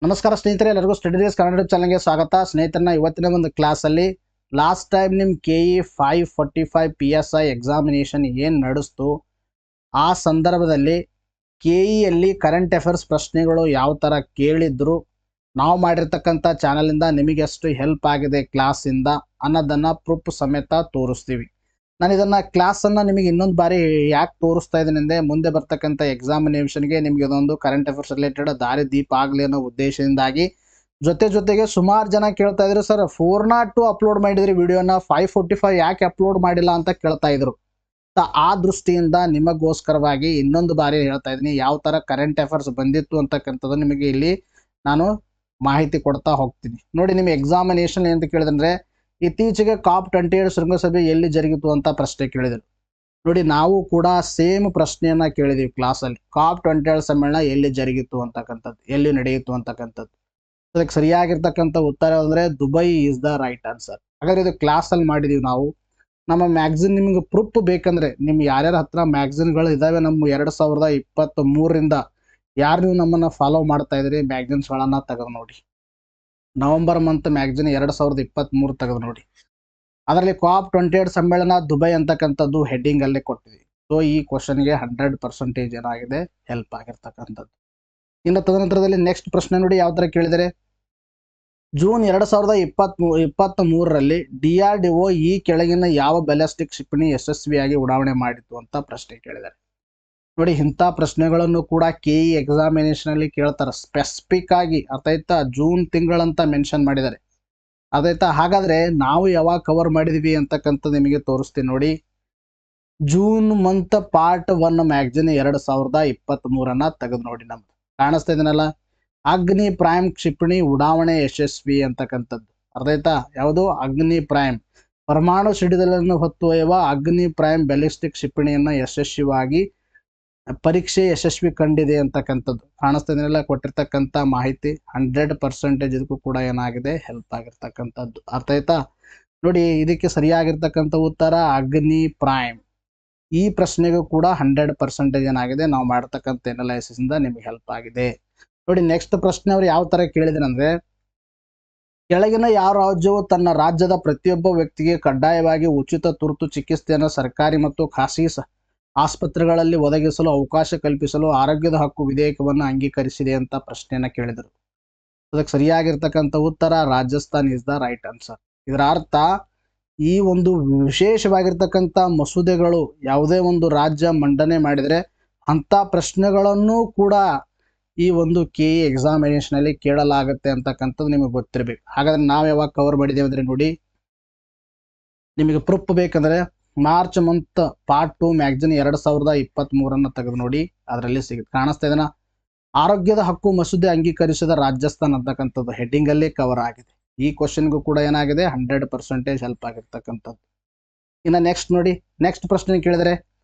ನಮಸ್ಕಾರ ಸ್ನೇಹಿತರೆ, ಎಲ್ಲರಿಗೂ ಸ್ಟಡಿ ಡೇಸ್ ಕನ್ನಡ ಚಾನಲ್ಗೆ ಸ್ವಾಗತ. ಸ್ನೇಹಿತರನ್ನ ಇವತ್ತಿನ ಒಂದು ಕ್ಲಾಸಲ್ಲಿ ಲಾಸ್ಟ್ ಟೈಮ್ ನಿಮ್ಮ KE 545 PSI ಎಕ್ಸಾಮಿನೇಷನ್ ಏನು ನಡೆಸ್ತು ಆ ಸಂದರ್ಭದಲ್ಲಿ KEಯಲ್ಲಿ ಕರೆಂಟ್ ಅಫೇರ್ಸ್ ಪ್ರಶ್ನೆಗಳು ಯಾವ ಥರ ಕೇಳಿದ್ರು, ನಾವು ಮಾಡಿರ್ತಕ್ಕಂಥ ಚಾನಲಿಂದ ನಿಮಗೆ ಎಷ್ಟು ಹೆಲ್ಪ್ ಆಗಿದೆ ಕ್ಲಾಸಿಂದ ಅನ್ನೋದನ್ನು ಪ್ರೂಫ್ ಸಮೇತ ತೋರಿಸ್ತೀವಿ. ನಾನು ಇದನ್ನು ಕ್ಲಾಸನ್ನು ನಿಮಗೆ ಇನ್ನೊಂದು ಬಾರಿ ಯಾಕೆ ತೋರಿಸ್ತಾ ಇದ್ದೀನಿ ಅಂದರೆ, ಮುಂದೆ ಬರ್ತಕ್ಕಂಥ ಎಕ್ಸಾಮಿನೇಷನ್ಗೆ ನಿಮಗೆ ಇದೊಂದು ಕರೆಂಟ್ ಅಫೇರ್ಸ್ ರಿಲೇಟೆಡ್ ದಾರಿ ದೀಪ ಆಗಲಿ ಅನ್ನೋ ಉದ್ದೇಶದಿಂದಾಗಿ ಜೊತೆಗೆ ಸುಮಾರು ಜನ ಕೇಳ್ತಾ ಇದ್ರು, ಸರ್ 402 ಅಪ್ಲೋಡ್ ಮಾಡಿದ್ರಿ ವಿಡಿಯೋನ, 545 ಯಾಕೆ ಅಪ್ಲೋಡ್ ಮಾಡಿಲ್ಲ ಅಂತ ಕೇಳ್ತಾ ಇದ್ರು. ಆ ದೃಷ್ಟಿಯಿಂದ ನಿಮಗೋಸ್ಕರವಾಗಿ ಇನ್ನೊಂದು ಬಾರಿ ಹೇಳ್ತಾ ಇದ್ದೀನಿ, ಯಾವ ಥರ ಕರೆಂಟ್ ಅಫೇರ್ಸ್ ಬಂದಿತ್ತು ಅಂತಕ್ಕಂಥದ್ದು ನಿಮಗೆ ಇಲ್ಲಿ ನಾನು ಮಾಹಿತಿ ಕೊಡ್ತಾ ಹೋಗ್ತೀನಿ. ನೋಡಿ, ನಿಮ್ಮ ಎಕ್ಸಾಮಿನೇಷನ್ ಅಂತ ಕೇಳಿದ್ರೆ ಇತ್ತೀಚೆಗೆ COP 28 ಶೃಂಗಸಭೆ ಎಲ್ಲಿ ಜರುಗಿತು ಅಂತ ಪ್ರಶ್ನೆ ಕೇಳಿದರು. ನೋಡಿ, ನಾವು ಕೂಡ ಸೇಮ್ ಪ್ರಶ್ನೆಯನ್ನ ಕೇಳಿದೀವಿ ಕ್ಲಾಸಲ್ಲಿ. COP 28 ಸಮ್ಮೇಳನ ಎಲ್ಲಿ ಜರುಗಿತು ಅಂತಕ್ಕಂಥದ್ದು, ಎಲ್ಲಿ ನಡೆಯಿತು ಅಂತಕ್ಕಂಥದ್ದು. ಅದಕ್ಕೆ ಸರಿಯಾಗಿರ್ತಕ್ಕಂಥ ಉತ್ತರ ಅಂದರೆ Dubai is the right answer. ಹಾಗಾದ್ರೆ ಇದು ಕ್ಲಾಸಲ್ಲಿ ಮಾಡಿದೀವಿ ನಾವು. ನಮ್ಮ ಮ್ಯಾಗ್ಝಿನ್ ನಿಮ್ಗೆ ಪ್ರೂಫ್ ಬೇಕಂದ್ರೆ ನಿಮ್ಮ ಯಾರ್ಯಾರ ಹತ್ರ ಮ್ಯಾಗ್ಝಿನ್ಗಳು ಇದಾವೆ, ನಮ್ಮ 2023ರಿಂದ ಯಾರು ನೀವು ನಮ್ಮನ್ನು ಫಾಲೋ ಮಾಡ್ತಾ ಇದ್ರಿ, ಮ್ಯಾಗ್ಝಿನ್ಸ್ಗಳನ್ನು ತೆಗೆದು ನೋಡಿ. ನವೆಂಬರ್ ಮಂತ್ ಮ್ಯಾಗ್ಝಿನ್ 2023 ತೆಗೆದು ನೋಡಿ. ಅದರಲ್ಲಿ COP 28 ಸಮ್ಮೇಳನ ದುಬೈ ಅಂತಕ್ಕಂಥದ್ದು ಹೆಡ್ಡಿಂಗ್ ಅಲ್ಲೇ ಕೊಟ್ಟಿದ್ವಿ. ಸೊ ಈ ಕ್ವಶನ್ಗೆ 100% ಏನಾಗಿದೆ, ಹೆಲ್ಪ್ ಆಗಿರ್ತಕ್ಕಂಥದ್ದು. ಇನ್ನು ತದನಂತರದಲ್ಲಿ ನೆಕ್ಸ್ಟ್ ಪ್ರಶ್ನೆ ನೋಡಿ ಯಾವ ಥರ ಕೇಳಿದರೆ, ಜೂನ್ 2023ರಲ್ಲಿ DRDO ಈ ಕೆಳಗಿನ ಯಾವ ಬ್ಯಾಲಿಸ್ಟಿಕ್ ಕ್ಷಿಪಣಿ ಯಶಸ್ವಿಯಾಗಿ ಉಡಾವಣೆ ಮಾಡಿತು ಅಂತ ಪ್ರಶ್ನೆ ಕೇಳಿದ್ದಾರೆ. ನೋಡಿ, ಇಂಥ ಪ್ರಶ್ನೆಗಳನ್ನು ಕೂಡ KE ಎಕ್ಸಾಮಿನೇಷನಲ್ಲಿ ಕೇಳ್ತಾರೆ. ಸ್ಪೆಸಿಫಿಕ್ ಆಗಿ ಅರ್ಥಾಯ್ತಾ, ಜೂನ್ ತಿಂಗಳಂತ ಮೆನ್ಷನ್ ಮಾಡಿದ್ದಾರೆ. ಅದಾಯ್ತಾ, ಹಾಗಾದ್ರೆ ನಾವು ಯಾವಾಗ ಕವರ್ ಮಾಡಿದ್ವಿ ಅಂತಕ್ಕಂಥದ್ದು ನಿಮಗೆ ತೋರಿಸ್ತೀನಿ ನೋಡಿ. ಜೂನ್ ಮಂತ್ ಪಾರ್ಟ್ 1 ಮ್ಯಾಗ್ಝಿನ್ 2023 ತೆಗೆದು ನೋಡಿ. ನಮ್ದು ಕಾಣಿಸ್ತಾ ಇದನ್ನಲ್ಲ, ಅಗ್ನಿ ಪ್ರೈಮ್ ಕ್ಷಿಪಣಿ ಉಡಾವಣೆ ಯಶಸ್ವಿ ಅಂತಕ್ಕಂಥದ್ದು. ಅರ್ಥಾಯ್ತಾ, ಯಾವುದು ಅಗ್ನಿ ಪ್ರೈಮ್ ಪರಮಾಣು ಸಿಡಿಲನ್ನು ಹೊತ್ತೊಯ್ಯುವ ಅಗ್ನಿ ಪ್ರೈಮ್ ಬ್ಯಾಲಿಸ್ಟಿಕ್ ಕ್ಷಿಪಣಿಯನ್ನ ಯಶಸ್ವಿಯಾಗಿ ಪರೀಕ್ಷೆ ಯಶಸ್ವಿ ಕಂಡಿದೆ ಅಂತಕ್ಕಂಥದ್ದು ಕಾಣಿಸ್ತಾ ಇದನ್ನೆಲ್ಲ. ಕೊಟ್ಟಿರ್ತಕ್ಕಂಥ ಮಾಹಿತಿ 100% ಇದಕ್ಕೂ ಕೂಡ ಏನಾಗಿದೆ, ಹೆಲ್ಪ್ ಆಗಿರ್ತಕ್ಕಂಥದ್ದು. ಅರ್ಥ ಆಯ್ತಾ? ನೋಡಿ, ಇದಕ್ಕೆ ಸರಿಯಾಗಿರ್ತಕ್ಕಂಥ ಉತ್ತರ ಅಗ್ನಿ ಪ್ರೈಮ್. ಈ ಪ್ರಶ್ನೆಗೂ ಕೂಡ 100% ಏನಾಗಿದೆ, ನಾವು ಮಾಡ್ತಕ್ಕಂಥ ಅನಾಲಿಸಿಸ್ ಇಂದ ನಿಮಗೆ ಹೆಲ್ಪ್ ಆಗಿದೆ. ನೋಡಿ, ನೆಕ್ಸ್ಟ್ ಪ್ರಶ್ನೆ ಅವ್ರು ಯಾವ ತರ ಕೇಳಿದ್ರೆ ಅಂದ್ರೆ, ಕೆಳಗಿನ ಯಾವ ರಾಜ್ಯವು ತನ್ನ ರಾಜ್ಯದ ಪ್ರತಿಯೊಬ್ಬ ವ್ಯಕ್ತಿಗೆ ಕಡ್ಡಾಯವಾಗಿ ಉಚಿತ ತುರ್ತು ಚಿಕಿತ್ಸೆಯನ್ನು ಸರ್ಕಾರಿ ಮತ್ತು ಖಾಸಗಿ ಆಸ್ಪತ್ರೆಗಳಲ್ಲಿ ಒದಗಿಸಲು ಅವಕಾಶ ಕಲ್ಪಿಸಲು ಆರೋಗ್ಯದ ಹಕ್ಕು ವಿಧೇಯಕವನ್ನು ಅಂಗೀಕರಿಸಿದೆ ಅಂತ ಪ್ರಶ್ನೆಯನ್ನ ಕೇಳಿದರು. ಅದಕ್ಕೆ ಸರಿಯಾಗಿರ್ತಕ್ಕಂಥ ಉತ್ತರ Rajasthan is the right answer. ಇದರ ಅರ್ಥ, ಈ ಒಂದು ವಿಶೇಷವಾಗಿರ್ತಕ್ಕಂಥ ಮಸೂದೆಗಳು ಯಾವುದೇ ಒಂದು ರಾಜ್ಯ ಮಂಡನೆ ಮಾಡಿದರೆ ಅಂಥ ಪ್ರಶ್ನೆಗಳನ್ನು ಕೂಡ ಈ ಒಂದು KE ಎಕ್ಸಾಮಿನೇಷನಲ್ಲಿ ಕೇಳಲಾಗುತ್ತೆ ಅಂತಕ್ಕಂಥದ್ದು ನಿಮಗೆ ಗೊತ್ತಿರಬೇಕು. ಹಾಗಾದ್ರೆ ನಾವು ಯಾವಾಗ ಕವರ್ ಮಾಡಿದ್ದೇವೆ ಅಂದ್ರೆ ನೋಡಿ, ನಿಮಗೆ ಪ್ರೂಫ್ ಬೇಕಂದ್ರೆ ಮಾರ್ಚ್ ಮಂತ್ ಪಾರ್ಟ್ 2 ಮ್ಯಾಗ್ಝಿನ್ 2023 ತೆಗೆದು ನೋಡಿ. ಅದರಲ್ಲಿ ಸಿಗುತ್ತೆ, ಕಾಣಿಸ್ತಾ ಇದೆನಾ, ಆರೋಗ್ಯದ ಹಕ್ಕು ಮಸೂದೆ ಅಂಗೀಕರಿಸಿದ ರಾಜಸ್ಥಾನ್ ಅಂತಕ್ಕಂಥದ್ದು ಹೆಡ್ಡಿಂಗ್ ಅಲ್ಲಿ ಕವರ್ ಆಗಿದೆ. ಈ ಕ್ವಶನ್ಗೂ ಕೂಡ ಏನಾಗಿದೆ, 100% ಹೆಲ್ಪ್ ಆಗಿರ್ತಕ್ಕಂಥದ್ದು. ಇನ್ನು ನೆಕ್ಸ್ಟ್ ನೋಡಿ, ನೆಕ್ಸ್ಟ್ ಪ್ರಶ್ನೆ ಕೇಳಿದರೆ,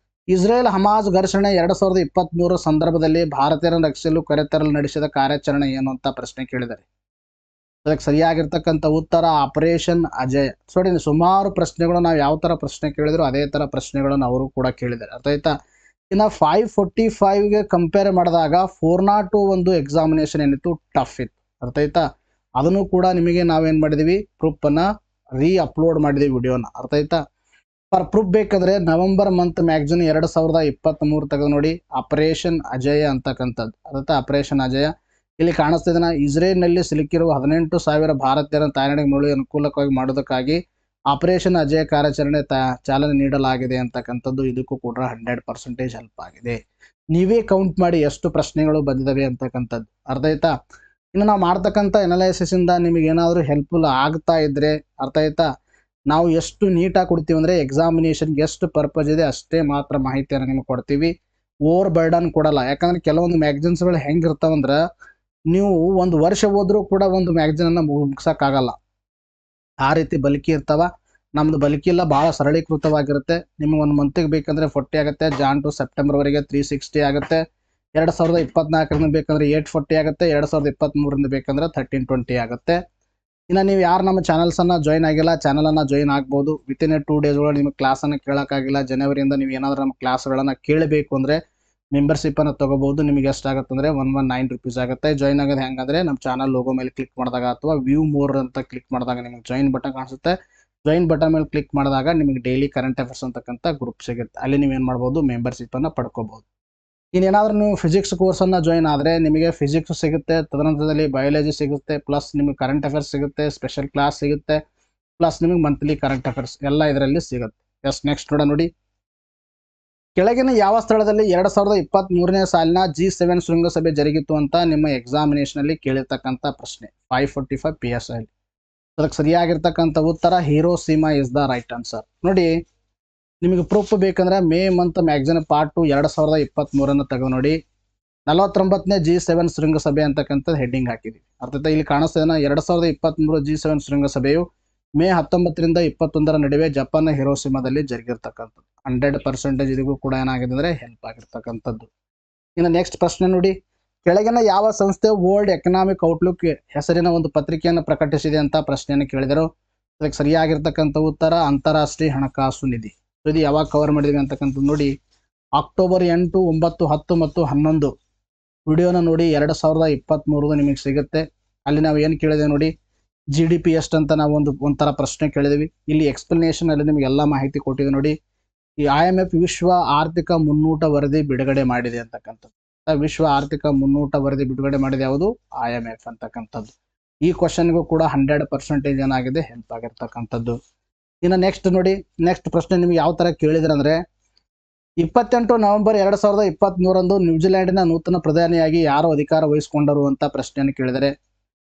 ಇಸ್ರೇಲ್ ಹಮಾಸ್ ಘರ್ಷಣೆ 2023 ಸಂದರ್ಭದಲ್ಲಿ ಭಾರತೀಯರನ್ನು ರಕ್ಷಿಸಲು ಕರೆತರಲು ನಡೆಸಿದ ಕಾರ್ಯಾಚರಣೆ ಏನು ಅಂತ ಪ್ರಶ್ನೆ ಕೇಳಿದ್ದಾರೆ. ಅದಕ್ಕೆ ಸರಿಯಾಗಿರ್ತಕ್ಕಂಥ ಉತ್ತರ ಆಪರೇಷನ್ ಅಜಯ್. ನೋಡಿ, ಸುಮಾರು ಪ್ರಶ್ನೆಗಳು ನಾವು ಯಾವ ಥರ ಪ್ರಶ್ನೆ ಕೇಳಿದ್ರು ಅದೇ ಥರ ಪ್ರಶ್ನೆಗಳನ್ನು ಅವರು ಕೂಡ ಕೇಳಿದ್ದಾರೆ. ಅರ್ಥ ಆಯ್ತಾ? ಇನ್ನು 545ಗೆ ಕಂಪೇರ್ ಮಾಡಿದಾಗ 402 ಒಂದು ಎಕ್ಸಾಮಿನೇಷನ್ ಏನಿತ್ತು, ಟಫ್ ಇತ್ತು. ಅರ್ಥ ಆಯ್ತಾ? ಅದನ್ನು ಕೂಡ ನಿಮಗೆ ನಾವೇನು ಮಾಡಿದ್ವಿ, ಪ್ರೂಫನ್ನು ಅಪ್ಲೋಡ್ ಮಾಡಿದ್ವಿ ವಿಡಿಯೋನ. ಅರ್ಥ ಆಯ್ತಾ? ಫಾರ್ ಪ್ರೂಫ್ ಬೇಕಾದ್ರೆ ನವೆಂಬರ್ ಮಂತ್ ಮ್ಯಾಗ್ಝಿನ್ 2023 ತೆಗೆದು ನೋಡಿ, ಆಪರೇಷನ್ ಅಜಯ ಅಂತಕ್ಕಂಥದ್ದು. ಅರ್ಥ, ಆಪರೇಷನ್ ಅಜಯ ಇಲ್ಲಿ ಕಾಣಿಸ್ತಿದ್ದನ, ಇಸ್ರೇಲ್ನಲ್ಲಿ ಸಿಲುಕಿರುವ 18,000 ಭಾರತೀಯರನ್ನು ತಾಯ್ನಾಡಿಗೆ ಮರಳಿ ಅನುಕೂಲಕವಾಗಿ ಮಾಡೋದಕ್ಕಾಗಿ ಆಪರೇಷನ್ ಅಜಯ ಕಾರ್ಯಾಚರಣೆ ಚಾಲನೆ ನೀಡಲಾಗಿದೆ ಅಂತಕ್ಕಂಥದ್ದು. ಇದಕ್ಕೂ ಕೂಡ 100% ಹೆಲ್ಪ್ ಆಗಿದೆ. ನೀವೇ ಕೌಂಟ್ ಮಾಡಿ ಎಷ್ಟು ಪ್ರಶ್ನೆಗಳು ಬಂದಿದ್ದಾವೆ ಅಂತಕ್ಕಂಥದ್ದು. ಅರ್ಥ ಆಯ್ತಾ? ಇನ್ನು ನಾವು ಮಾಡ್ತಕ್ಕಂಥ ಅನಾಲಿಸಿಸ್ ಇಂದ ನಿಮಗೆ ಏನಾದರೂ ಹೆಲ್ಪ್ಫುಲ್ ಆಗ್ತಾ ಇದ್ರೆ, ಅರ್ಥ ಆಯ್ತಾ, ನಾವು ಎಷ್ಟು ನೀಟಾಗಿ ಕೊಡ್ತೀವಿ ಅಂದರೆ ಎಕ್ಸಾಮಿನೇಷನ್ಗೆ ಎಷ್ಟು ಪರ್ಪಸ್ ಇದೆ ಅಷ್ಟೇ ಮಾತ್ರ ಮಾಹಿತಿಯನ್ನು ನಿಮಗೆ ಕೊಡ್ತೀವಿ. ಓವರ್ ಬರ್ಡನ್ ಕೊಡಲ್ಲ. ಯಾಕಂದ್ರೆ ಕೆಲವೊಂದು ಮ್ಯಾಗ್ಝಿನ್ಸ್ಗಳು ಹೆಂಗಿರ್ತಾವಂದ್ರೆ, ನೀವು ಒಂದು ವರ್ಷ ಹೋದ್ರೂ ಕೂಡ ಒಂದು ಮ್ಯಾಗ್ಝಿನನ್ನು ಮುಗಿಸೋಕ್ಕಾಗಲ್ಲ, ಆ ರೀತಿ ಬಲ್ಕಿ ಇರ್ತಾವ. ನಮ್ದು ಬಲ್ಕಿ ಇಲ್ಲ, ಭಾಳ ಸರಳೀಕೃತವಾಗಿರುತ್ತೆ. ನಿಮಗೆ ಒಂದು ಮಂತಿಗೆ ಬೇಕಂದ್ರೆ 40 ಆಗುತ್ತೆ, ಜಾನ್ ಟು ಸೆಪ್ಟೆಂಬರ್ವರೆಗೆ 360 ಆಗುತ್ತೆ. 2024ರಿಂದ ಬೇಕಂದ್ರೆ 840 ಆಗುತ್ತೆ, 2023ರಿಂದ ಬೇಕಂದ್ರೆ 1320 ಆಗುತ್ತೆ. ಇನ್ನು ನೀವು ಯಾರು ನಮ್ಮ ಚಾನಲ್ಸನ್ನು ಜಾಯ್ನ್ ಆಗಿಲ್ಲ, ಚಾನಲನ್ನು ಜಾಯ್ನ್ ಆಗ್ಬೋದು. ವಿತಿನ್ 2 ಡೇಸ್ ಒಳಗೆ ನಿಮಗೆ ಕ್ಲಾಸನ್ನು ಕೇಳೋಕ್ಕಾಗಿಲ್ಲ, ಜನವರಿಯಿಂದ ನೀವು ಏನಾದರೂ ನಮ್ಮ ಕ್ಲಾಸ್ಗಳನ್ನು ಕೇಳಬೇಕು ಅಂದರೆ ಮೆಂಬರ್ಶಿಪ್ ಅನ್ನು ತಗೋಬಹುದು. ನಿಮಗೆ ಎಷ್ಟಾಗುತ್ತೆ ಅಂದರೆ 119 rupees ಆಗುತ್ತೆ. ಜಾಯಿನ್ ಆಗೋದು ಹೆಂಗಂದ್ರೆ ನಮ್ಮ ಚಾನಲ್ ಲೋಗೋ ಮೇಲೆ ಕ್ಲಿಕ್ ಮಾಡಿದಾಗ ಅಥವಾ ವ್ಯೂ ಮೋರ್ ಅಂತ ಕ್ಲಿಕ್ ಮಾಡಿದಾಗ ನಿಮಗೆ ಜಾಯಿನ್ ಬಟನ್ ಕಾಣಿಸುತ್ತೆ. ಜಾಯಿನ್ ಬಟನ್ ಮೇಲೆ ಕ್ಲಿಕ್ ಮಾಡಿದಾಗ ನಿಮಗೆ ಡೈಲಿ ಕರೆಂಟ್ ಅಫೇರ್ಸ್ ಅಂತಕ್ಕಂಥ ಗ್ರೂಪ್ ಸಿಗುತ್ತೆ. ಅಲ್ಲಿ ನೀವೇನು ಮಾಡ್ಬೋದು, ಮೆಂಬರ್ಶಿಪ್ ಅನ್ನು ಪಡ್ಕೋಬಹುದು. ಇನ್ನೇನಾದ್ರೂ ನೀವು ಫಿಸಿಕ್ಸ್ ಕೋರ್ಸನ್ನು ಜಾಯಿನ್ ಆದರೆ ನಿಮಗೆ ಫಿಸಿಕ್ಸ್ ಸಿಗುತ್ತೆ, ತದನಂತರದಲ್ಲಿ ಬಯಾಲಜಿ ಸಿಗುತ್ತೆ, ಪ್ಲಸ್ ನಿಮಗೆ ಕರೆಂಟ್ ಅಫೇರ್ಸ್ ಸಿಗುತ್ತೆ, ಸ್ಪೆಷಲ್ ಕ್ಲಾಸ್ ಸಿಗುತ್ತೆ, ಪ್ಲಸ್ ನಿಮಗೆ ಮಂತ್ಲಿ ಕರೆಂಟ್ ಅಫೇರ್ಸ್ ಎಲ್ಲ ಇದರಲ್ಲಿ ಸಿಗುತ್ತೆ. ಎಸ್, ನೆಕ್ಸ್ಟ್ ನೋಡಿ. ಕೆಳಗಿನ ಯಾವ ಸ್ಥಳದಲ್ಲಿ 2023ನೇ ಸಾಲಿನ G7 ಶೃಂಗಸಭೆ ಜರುಗಿತು ಅಂತ ನಿಮ್ಮ ಎಕ್ಸಾಮಿನೇಷನ್ ಅಲ್ಲಿ ಕೇಳಿರ್ತಕ್ಕಂಥ ಪ್ರಶ್ನೆ 545 PSI. ಅದಕ್ಕೆ ಸರಿಯಾಗಿರ್ತಕ್ಕಂಥ ಉತ್ತರ Hiroshima is the right answer. ನೋಡಿ, ನಿಮಗೆ ಪ್ರೂಫ್ ಬೇಕಂದ್ರೆ ಮೇ ಮಂತ್ ಮ್ಯಾಗಝಿನ್ ಪಾರ್ಟ್ 2 2023 ತೆಗೆದು ನೋಡಿ. 49ನೇ G7 ಶೃಂಗಸಭೆ ಅಂತಕ್ಕಂಥದ್ದು ಹೆಡ್ಡಿಂಗ್ ಹಾಕಿದ್ದೀವಿ. ಅರ್ಥಾತ್ ಇಲ್ಲಿ ಕಾಣಿಸ್ತೇನೆ 2023 G7 ಶೃಂಗಸಭೆಯು ಮೇ 19ರಿಂದ 21 ನಡುವೆ ಜಪಾನ್ನ ಹಿರೋಶಿಮಾದಲ್ಲಿ ಜರುಗಿರ್ತಕ್ಕಂಥದ್ದು. 100% ಇದಕ್ಕೂ ಕೂಡ ಏನಾಗಿದೆ ಅಂದರೆ ಹೆಲ್ಪ್ ಆಗಿರ್ತಕ್ಕಂಥದ್ದು. ಇನ್ನು ನೆಕ್ಸ್ಟ್ ಪ್ರಶ್ನೆ ನೋಡಿ. ಕೆಳಗಿನ ಯಾವ ಸಂಸ್ಥೆ ವರ್ಲ್ಡ್ ಎಕನಾಮಿಕ್ ಔಟ್ಲುಕ್ ಹೆಸರಿನ ಒಂದು ಪತ್ರಿಕೆಯನ್ನು ಪ್ರಕಟಿಸಿದೆ ಅಂತ ಪ್ರಶ್ನೆಯನ್ನು ಕೇಳಿದರು. ಅದಕ್ಕೆ ಸರಿಯಾಗಿರ್ತಕ್ಕಂಥ ಉತ್ತರ ಅಂತಾರಾಷ್ಟ್ರೀಯ ಹಣಕಾಸು ನಿಧಿ. ಇದು ಯಾವಾಗ ಕವರ್ ಮಾಡಿದ್ವಿ ಅಂತಕ್ಕಂಥದ್ದು ನೋಡಿ. ಅಕ್ಟೋಬರ್ 8, 9, 10 ಮತ್ತು 11 ವಿಡಿಯೋನ ನೋಡಿ. 2023 ನಿಮಗೆ ಸಿಗುತ್ತೆ. ಅಲ್ಲಿ ನಾವು ಏನು ಕೇಳಿದೆ ನೋಡಿ, GDP ಎಷ್ಟು ಅಂತ ನಾವು ಒಂಥರ ಪ್ರಶ್ನೆ ಕೇಳಿದ್ವಿ. ಇಲ್ಲಿ ಎಕ್ಸ್ಪ್ಲನೇಷನ್ ಅಲ್ಲಿ ನಿಮಗೆ ಎಲ್ಲ ಮಾಹಿತಿ ಕೊಟ್ಟಿದೆ ನೋಡಿ. ಈ IMF ವಿಶ್ವ ಆರ್ಥಿಕ ಮುನ್ನೋಟ ವರದಿ ಬಿಡುಗಡೆ ಮಾಡಿದೆ ಅಂತಕ್ಕಂಥದ್ದು. ವಿಶ್ವ ಆರ್ಥಿಕ ಮುನ್ನೋಟ ವರದಿ ಬಿಡುಗಡೆ ಮಾಡಿದೆ ಯಾವುದು, IMF ಅಂತಕ್ಕಂಥದ್ದು. ಈ ಕ್ವಶನ್ಗೂ ಕೂಡ 100% ಏನಾಗಿದೆ, ಹೆಲ್ಪ್ ಆಗಿರ್ತಕ್ಕಂಥದ್ದು. ಇನ್ನು ನೆಕ್ಸ್ಟ್ ನೋಡಿ. ನೆಕ್ಸ್ಟ್ ಪ್ರಶ್ನೆ ನಿಮ್ಗೆ ಯಾವ ತರ ಕೇಳಿದ್ರೆ ಅಂದ್ರೆ 28 ನವೆಂಬರ್ 2023 ನ್ಯೂಜಿಲೆಂಡಿನ ನೂತನ ಪ್ರಧಾನಿಯಾಗಿ ಯಾರು ಅಧಿಕಾರ ವಹಿಸಿಕೊಂಡರು ಅಂತ ಪ್ರಶ್ನೆಯನ್ನು ಕೇಳಿದರೆ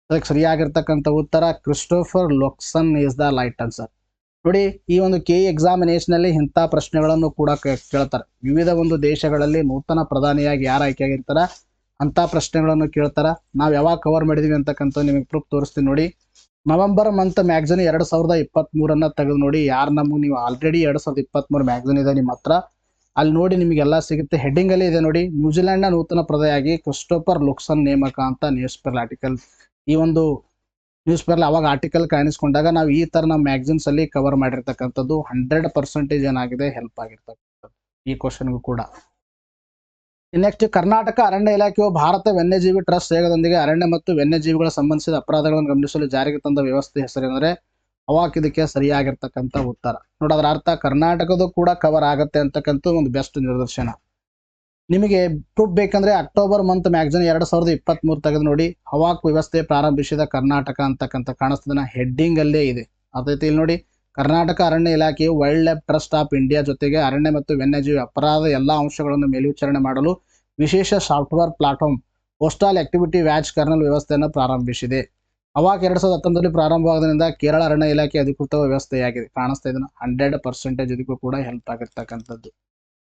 ಅದಕ್ಕೆ ಸರಿಯಾಗಿರ್ತಕ್ಕಂಥ ಉತ್ತರ Christopher Luxon is the right answer. ನೋಡಿ, ಈ ಒಂದು KE ಎಕ್ಸಾಮಿನೇಷನ್ ಅಲ್ಲಿ ಇಂಥ ಪ್ರಶ್ನೆಗಳನ್ನು ಕೂಡ ಕೇಳ್ತಾರೆ. ವಿವಿಧ ಒಂದು ದೇಶಗಳಲ್ಲಿ ನೂತನ ಪ್ರಧಾನಿಯಾಗಿ ಯಾರು ಆಯ್ಕೆಯಾಗಿರ್ತಾರ ಅಂತ ಪ್ರಶ್ನೆಗಳನ್ನು ಕೇಳ್ತಾರ. ನಾವು ಯಾವಾಗ ಕವರ್ ಮಾಡಿದೀವಿ ಅಂತಕ್ಕಂಥ ನಿಮಗೆ ಪ್ರೂಫ್ ತೋರಿಸ್ತೀನಿ ನೋಡಿ. ನವೆಂಬರ್ ಮಂತ್ ಮ್ಯಾಗಝಿನ್ 2023 ತೆಗೆದು ನೋಡಿ. ಯಾರು ನಮಗೆ ನೀವು ಆಲ್ರೆಡಿ 2023 ಮ್ಯಾಗಝಿನ್ ಇದೆ ನಿಮ್ಮ ಹತ್ರ, ಅಲ್ಲಿ ನೋಡಿ ನಿಮಗೆಲ್ಲ ಸಿಗುತ್ತೆ. ಹೆಡ್ಡಿಂಗ್ ಅಲ್ಲಿ ಇದೆ ನೋಡಿ, ನ್ಯೂಜಿಲೆಂಡ್ನ ನೂತನ ಪ್ರಧಾನಿಯಾಗಿ ಕ್ರಿಸ್ಟೋಫರ್ ಲುಕ್ಸನ್ ನೇಮಕ ಅಂತ ನ್ಯೂಸ್ ಪೇಪರ್ ಆರ್ಟಿಕಲ್. ಈ ಒಂದು ನ್ಯೂಸ್ ಪೇಪರ್ ಅವಾಗ ಆರ್ಟಿಕಲ್ ಕಾಣಿಸ್ಕೊಂಡಾಗ ನಾವು ಈ ತರ ನಮ್ಮ ಮ್ಯಾಗಝಿನ್ಸ್ ಅಲ್ಲಿ ಕವರ್ ಮಾಡಿರ್ತಕ್ಕಂಥದ್ದು 100% ಏನಾಗಿದೆ, ಹೆಲ್ಪ್ ಆಗಿರ್ತಕ್ಕಂಥದ್ದು ಈ ಕ್ವಶನ್ಗೂ ಕೂಡ. ನೆಕ್ಸ್ಟ್, ಕರ್ನಾಟಕ ಅರಣ್ಯ ಇಲಾಖೆಯು ಭಾರತ ವನ್ಯಜೀವಿ ಟ್ರಸ್ಟ್ ಸೇಗದೊಂದಿಗೆ ಅರಣ್ಯ ಮತ್ತು ವನ್ಯಜೀವಿಗಳ ಸಂಬಂಧಿಸಿದ ಅಪರಾಧಗಳನ್ನು ಗಮನಿಸಲು ಜಾರಿಗೆ ತಂದ ವ್ಯವಸ್ಥೆ ಹೆಸರೆಂದರೆ ಅವಾಕ್ ಇದಕ್ಕೆ ಸರಿಯಾಗಿರ್ತಕ್ಕಂಥ ಉತ್ತರ. ನೋಡಿ, ಅದರ ಅರ್ಥ ಕರ್ನಾಟಕದ ಕೂಡ ಕವರ್ ಆಗುತ್ತೆ ಅಂತಕ್ಕಂಥ ಒಂದು ಬೆಸ್ಟ್ ನಿದರ್ಶನ. ನಿಮಗೆ ಪ್ರೂಫ್ ಬೇಕಂದ್ರೆ ಅಕ್ಟೋಬರ್ ಮಂತ್ ಮ್ಯಾಗಝಿನ್ 2023 ತೆಗೆದು ನೋಡಿ. ಹವಾಕ್ ವ್ಯವಸ್ಥೆ ಪ್ರಾರಂಭಿಸಿದ ಕರ್ನಾಟಕ ಅಂತಕ್ಕಂಥ ಕಾಣಿಸ್ತದನ್ನ ಹೆಡ್ಡಿಂಗ್ ಅಲ್ಲೇ ಇದೆ. ಅದೇ ಇಲ್ಲಿ ನೋಡಿ, ಕರ್ನಾಟಕ ಅರಣ್ಯ ಇಲಾಖೆಯು wild life trust of India ಜೊತೆಗೆ ಅರಣ್ಯ ಮತ್ತು ವನ್ಯಜೀವಿ ಅಪರಾಧ ಎಲ್ಲ ಅಂಶಗಳನ್ನು ಮೇಲ್ವಿಚಾರಣೆ ಮಾಡಲು ವಿಶೇಷ software platform postal activity watch kernel ವ್ಯವಸ್ಥೆಯನ್ನು ಪ್ರಾರಂಭಿಸಿದೆ. ಅವಾಕ್ 2019 ಪ್ರಾರಂಭವಾದ್ರಿಂದ ಕೇರಳ ಅರಣ್ಯ ಇಲಾಖೆ ಅಧಿಕೃತ ವ್ಯವಸ್ಥೆಯಾಗಿದೆ. ಕಾಣಿಸ್ತಾ ಇದನ್ನ 100% ಇದಕ್ಕೂ ಕೂಡ ಹೆಲ್ಪ್ ಆಗಿರ್ತಕ್ಕಂಥದ್ದು.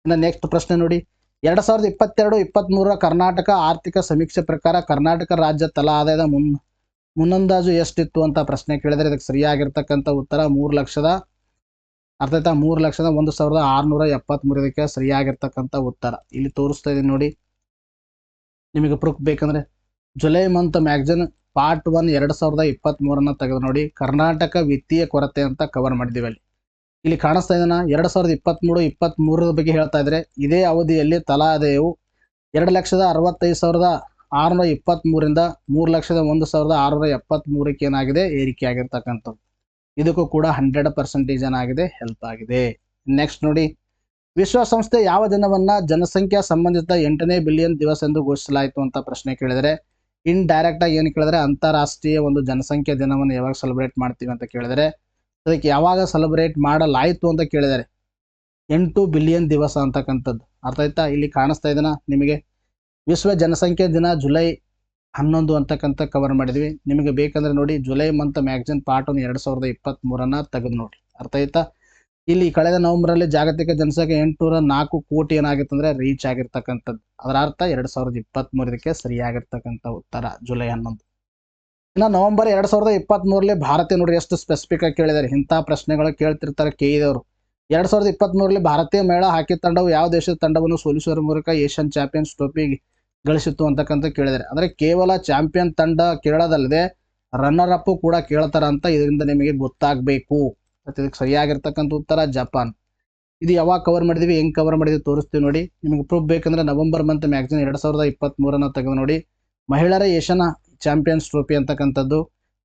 ಇನ್ನು ನೆಕ್ಸ್ಟ್ ಪ್ರಶ್ನೆ ನೋಡಿ. 2022-23 ಕರ್ನಾಟಕ ಆರ್ಥಿಕ ಸಮೀಕ್ಷೆ ಪ್ರಕಾರ ಕರ್ನಾಟಕ ರಾಜ್ಯ ತಲಾ ಆದಾಯದ ಮುನ್ನಂದಾಜು ಎಷ್ಟಿತ್ತು ಅಂತ ಪ್ರಶ್ನೆ ಕೇಳಿದರೆ ಇದಕ್ಕೆ ಸರಿಯಾಗಿರ್ತಕ್ಕಂಥ ಉತ್ತರ 3,01,673 ಇದಕ್ಕೆ ಸರಿಯಾಗಿರ್ತಕ್ಕಂಥ ಉತ್ತರ. ಇಲ್ಲಿ ತೋರಿಸ್ತಾ ಇದೀನಿ ನೋಡಿ. ನಿಮಗೆ ಪ್ರೂಫ್ ಬೇಕಂದ್ರೆ ಜುಲೈ ಮಂತ್ ಮ್ಯಾಗಝಿನ್ ಪಾರ್ಟ್ 1 2023 ತೆಗೆದು ನೋಡಿ. ಕರ್ನಾಟಕ ವಿತ್ತೀಯ ಕೊರತೆ ಅಂತ ಕವರ್ ಮಾಡಿದ್ದೀವಿ. ಅಲ್ಲಿ ಇಲ್ಲಿ ಕಾಣಿಸ್ತಾ ಇದನ್ನ 2023 ಬಗ್ಗೆ ಹೇಳ್ತಾ ಇದ್ರೆ ಇದೇ ಅವಧಿಯಲ್ಲಿ ತಲಾ ಆದಾಯವು 2,65,623ರಿಂದ 3,01,673 ಏನಾಗಿದೆ, ಏರಿಕೆ ಆಗಿರ್ತಕ್ಕಂಥದ್ದು. ಇದಕ್ಕೂ ಕೂಡ 100% ಏನಾಗಿದೆ, ಹೆಲ್ಪ್ ಆಗಿದೆ. ನೆಕ್ಸ್ಟ್ ನೋಡಿ. ವಿಶ್ವಸಂಸ್ಥೆ ಯಾವ ದಿನವನ್ನ ಜನಸಂಖ್ಯಾ ಸಂಬಂಧಿತ 8ನೇ ಬಿಲಿಯನ್ ದಿವಸ ಎಂದು ಘೋಷಿಸಲಾಯಿತು ಅಂತ ಪ್ರಶ್ನೆ ಕೇಳಿದರೆ ಇನ್ ಡೈರೆಕ್ಟ್ ಆಗಿ ಏನು ಕೇಳಿದ್ರೆ ಅಂತಾರಾಷ್ಟ್ರೀಯ ಒಂದು ಜನಸಂಖ್ಯಾ ದಿನವನ್ನು ಯಾವಾಗ ಸೆಲೆಬ್ರೇಟ್ ಮಾಡ್ತೀವಿ ಅಂತ ಕೇಳಿದರೆ ಅದಕ್ಕೆ ಯಾವಾಗ ಸೆಲೆಬ್ರೇಟ್ ಮಾಡಲಾಯಿತು ಅಂತ ಕೇಳಿದರೆ 8 ಬಿಲಿಯನ್ ದಿವಸ ಅಂತಕ್ಕಂಥದ್ದು. ಅರ್ಥ ಆಯ್ತಾ? ಇಲ್ಲಿ ಕಾಣಿಸ್ತಾ ಇದನ್ನ ನಿಮಗೆ ವಿಶ್ವ ಜನಸಂಖ್ಯೆ ದಿನ ಜುಲೈ 11 ಅಂತಕ್ಕಂಥ ಕವರ್ ಮಾಡಿದ್ವಿ. ನಿಮಗೆ ಬೇಕಂದ್ರೆ ನೋಡಿ ಜುಲೈ ಮಂತ್ ಮ್ಯಾಗಝಿನ್ ಪಾರ್ಟ್ 1 2023 ತೆಗೆದು ನೋಡಿ. ಅರ್ಥ ಆಯ್ತಾ? ಇಲ್ಲಿ ಕಳೆದ ನವೆಂಬರಲ್ಲಿ ಜಾಗತಿಕ ಜನಸಂಖ್ಯೆ 804 ಕೋಟಿ ಏನಾಗಿತ್ತು ಅಂದ್ರೆ ರೀಚ್ ಆಗಿರ್ತಕ್ಕಂಥದ್ದು. ಅದರ ಅರ್ಥ 2023 ಸರಿಯಾಗಿರ್ತಕ್ಕಂಥ ಉತ್ತರ ಜುಲೈ 11. ಇನ್ನು ನವೆಂಬರ್ 2023 ಭಾರತೀಯ ನೋಡಿ ಎಷ್ಟು ಸ್ಪೆಸಿಫಿಕ್ ಆಗಿ ಕೇಳಿದ್ದಾರೆ. ಇಂಥ ಪ್ರಶ್ನೆಗಳು ಕೇಳ್ತಿರ್ತಾರೆ KE-ದವರು. 2023 ಭಾರತೀಯ ಮಹಿಳಾ ಹಾಕಿ ತಂಡವು ಯಾವ ದೇಶದ ತಂಡವನ್ನು ಸೋಲಿಸುವ ಮೂಲಕ ಏಷ್ಯನ್ ಚಾಂಪಿಯನ್ಸ್ ಟ್ರೋಫಿ ಗಳಿಸಿತ್ತು ಅಂತಕ್ಕಂಥ ಕೇಳಿದ್ದಾರೆ. ಅಂದ್ರೆ ಕೇವಲ ಚಾಂಪಿಯನ್ ತಂಡ ಕೇಳೋದಲ್ಲದೆ ರನ್ನರ್ ಅಪ್ ಕೂಡ ಕೇಳ್ತಾರ ಅಂತ ಇದರಿಂದ ನಿಮಗೆ ಗೊತ್ತಾಗಬೇಕು. ಇದಕ್ಕೆ ಸರಿಯಾಗಿರ್ತಕ್ಕಂಥ ಉತ್ತರ ಜಪಾನ್. ಇದು ಯಾವಾಗ ಕವರ್ ಮಾಡಿದ್ವಿ, ಹೆಂಗೆ ಕವರ್ ಮಾಡಿದ್ವಿ ತೋರಿಸ್ತೀವಿ ನೋಡಿ. ನಿಮಗೆ ಪ್ರೂಫ್ ಬೇಕಂದ್ರೆ ನವೆಂಬರ್ ಮಂತ್ ಮ್ಯಾಗ್ಝಿನ್ 2023 ತೆಗೆದು ನೋಡಿ. ಮಹಿಳೆಯರ ಏಷ್ಯನ್ ಚಾಂಪಿಯನ್ಸ್ ಟ್ರೋಫಿ ಅಂತಕ್ಕಂಥದ್ದು.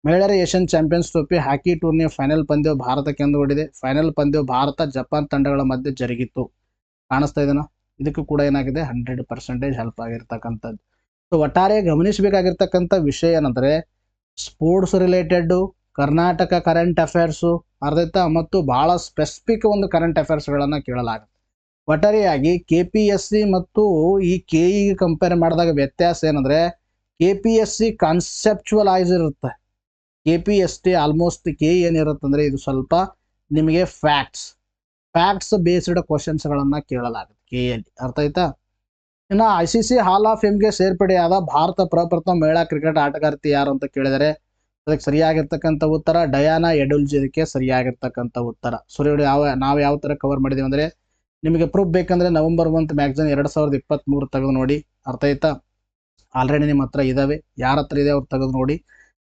ಮಹಿಳೆಯರ ಏಷ್ಯನ್ ಚಾಂಪಿಯನ್ಸ್ ಟ್ರೋಫಿ ಹಾಕಿ ಟೂರ್ನಿಯ ಫೈನಲ್ ಪಂದ್ಯವು ಭಾರತಕ್ಕೆ ಎಂದು ಓಡಿದೆ. ಫೈನಲ್ ಪಂದ್ಯವು ಭಾರತ ಜಪಾನ್ ತಂಡಗಳ ಮಧ್ಯೆ ಜರುಗಿತ್ತು. ಕಾಣಿಸ್ತಾ ಇದೆನಾ? ಇದಕ್ಕೂ ಕೂಡ ಏನಾಗಿದೆ 100% ಹೆಲ್ಪ್ ಆಗಿರ್ತಕ್ಕಂಥದ್ದು. ಸೊ ಒಟ್ಟಾರೆ ಗಮನಿಸಬೇಕಾಗಿರ್ತಕ್ಕಂಥ ವಿಷಯ ಏನಂದ್ರೆ sports related Karnataka current affairs ಅರ್ಥ ಮತ್ತು ಬಹಳ ಸ್ಪೆಸಿಫಿಕ್ ಒಂದು ಕರೆಂಟ್ ಅಫೇರ್ಸ್ಗಳನ್ನು ಕೇಳಲಾಗುತ್ತೆ. ಒಟ್ಟಾರೆಯಾಗಿ KPSC ಮತ್ತು ಈ KE ಕಂಪೇರ್ ಮಾಡಿದಾಗ ವ್ಯತ್ಯಾಸ ಏನಂದ್ರೆ KPSC ಕಾನ್ಸೆಪ್ಚುವಲೈಸ್ ಇರುತ್ತೆ. KPSC ಆಲ್ಮೋಸ್ಟ್ KE ಏನಿರುತ್ತೆ ಅಂದ್ರೆ ಇದು ಸ್ವಲ್ಪ ನಿಮಗೆ ಫ್ಯಾಕ್ಟ್ಸ್ ಬೇಸ್ಡ್ ಕ್ವಶನ್ಸ್ಗಳನ್ನು ಕೇಳಲಾಗುತ್ತೆ KEಯಲ್ಲಿ. ಅರ್ಥ ಆಯ್ತಾ? ಇನ್ನು ICC ಹಾಲ್ ಆಫ್ ಫೇಮ್ಗೆ ಸೇರ್ಪಡೆಯಾದ ಭಾರತ ಪ್ರಪ್ರಥಮ ಮಹಿಳಾ ಕ್ರಿಕೆಟ್ ಆಟಗಾರ್ತಿ ಯಾರು ಅಂತ ಕೇಳಿದರೆ ಅದಕ್ಕೆ ಸರಿಯಾಗಿರ್ತಕ್ಕಂಥ ಉತ್ತರ ಡಯಾನಾ ಎಡುಲ್ಜಿ. ಇದಕ್ಕೆ ಸರಿಯಾಗಿರ್ತಕ್ಕಂಥ ಉತ್ತರ. ಸೊ ನಾವು ಯಾವ ಥರ ಕವರ್ ಮಾಡಿದ್ದೀವಿ ಅಂದರೆ ನಿಮಗೆ ಪ್ರೂಫ್ ಬೇಕಂದ್ರೆ ನವೆಂಬರ್ ಮಂತ್ ಮ್ಯಾಗ್ಝಿನ್ 2023 ತೆಗೆದು ನೋಡಿ. ಅರ್ಥ ಆಯ್ತಾ? ಆಲ್ರೆಡಿ ನಿಮ್ಮ ಹತ್ರ ಇದಾವೆ, ಯಾರ ಹತ್ರ ಇದೆ ಅವ್ರು ತೆಗೆದು ನೋಡಿ.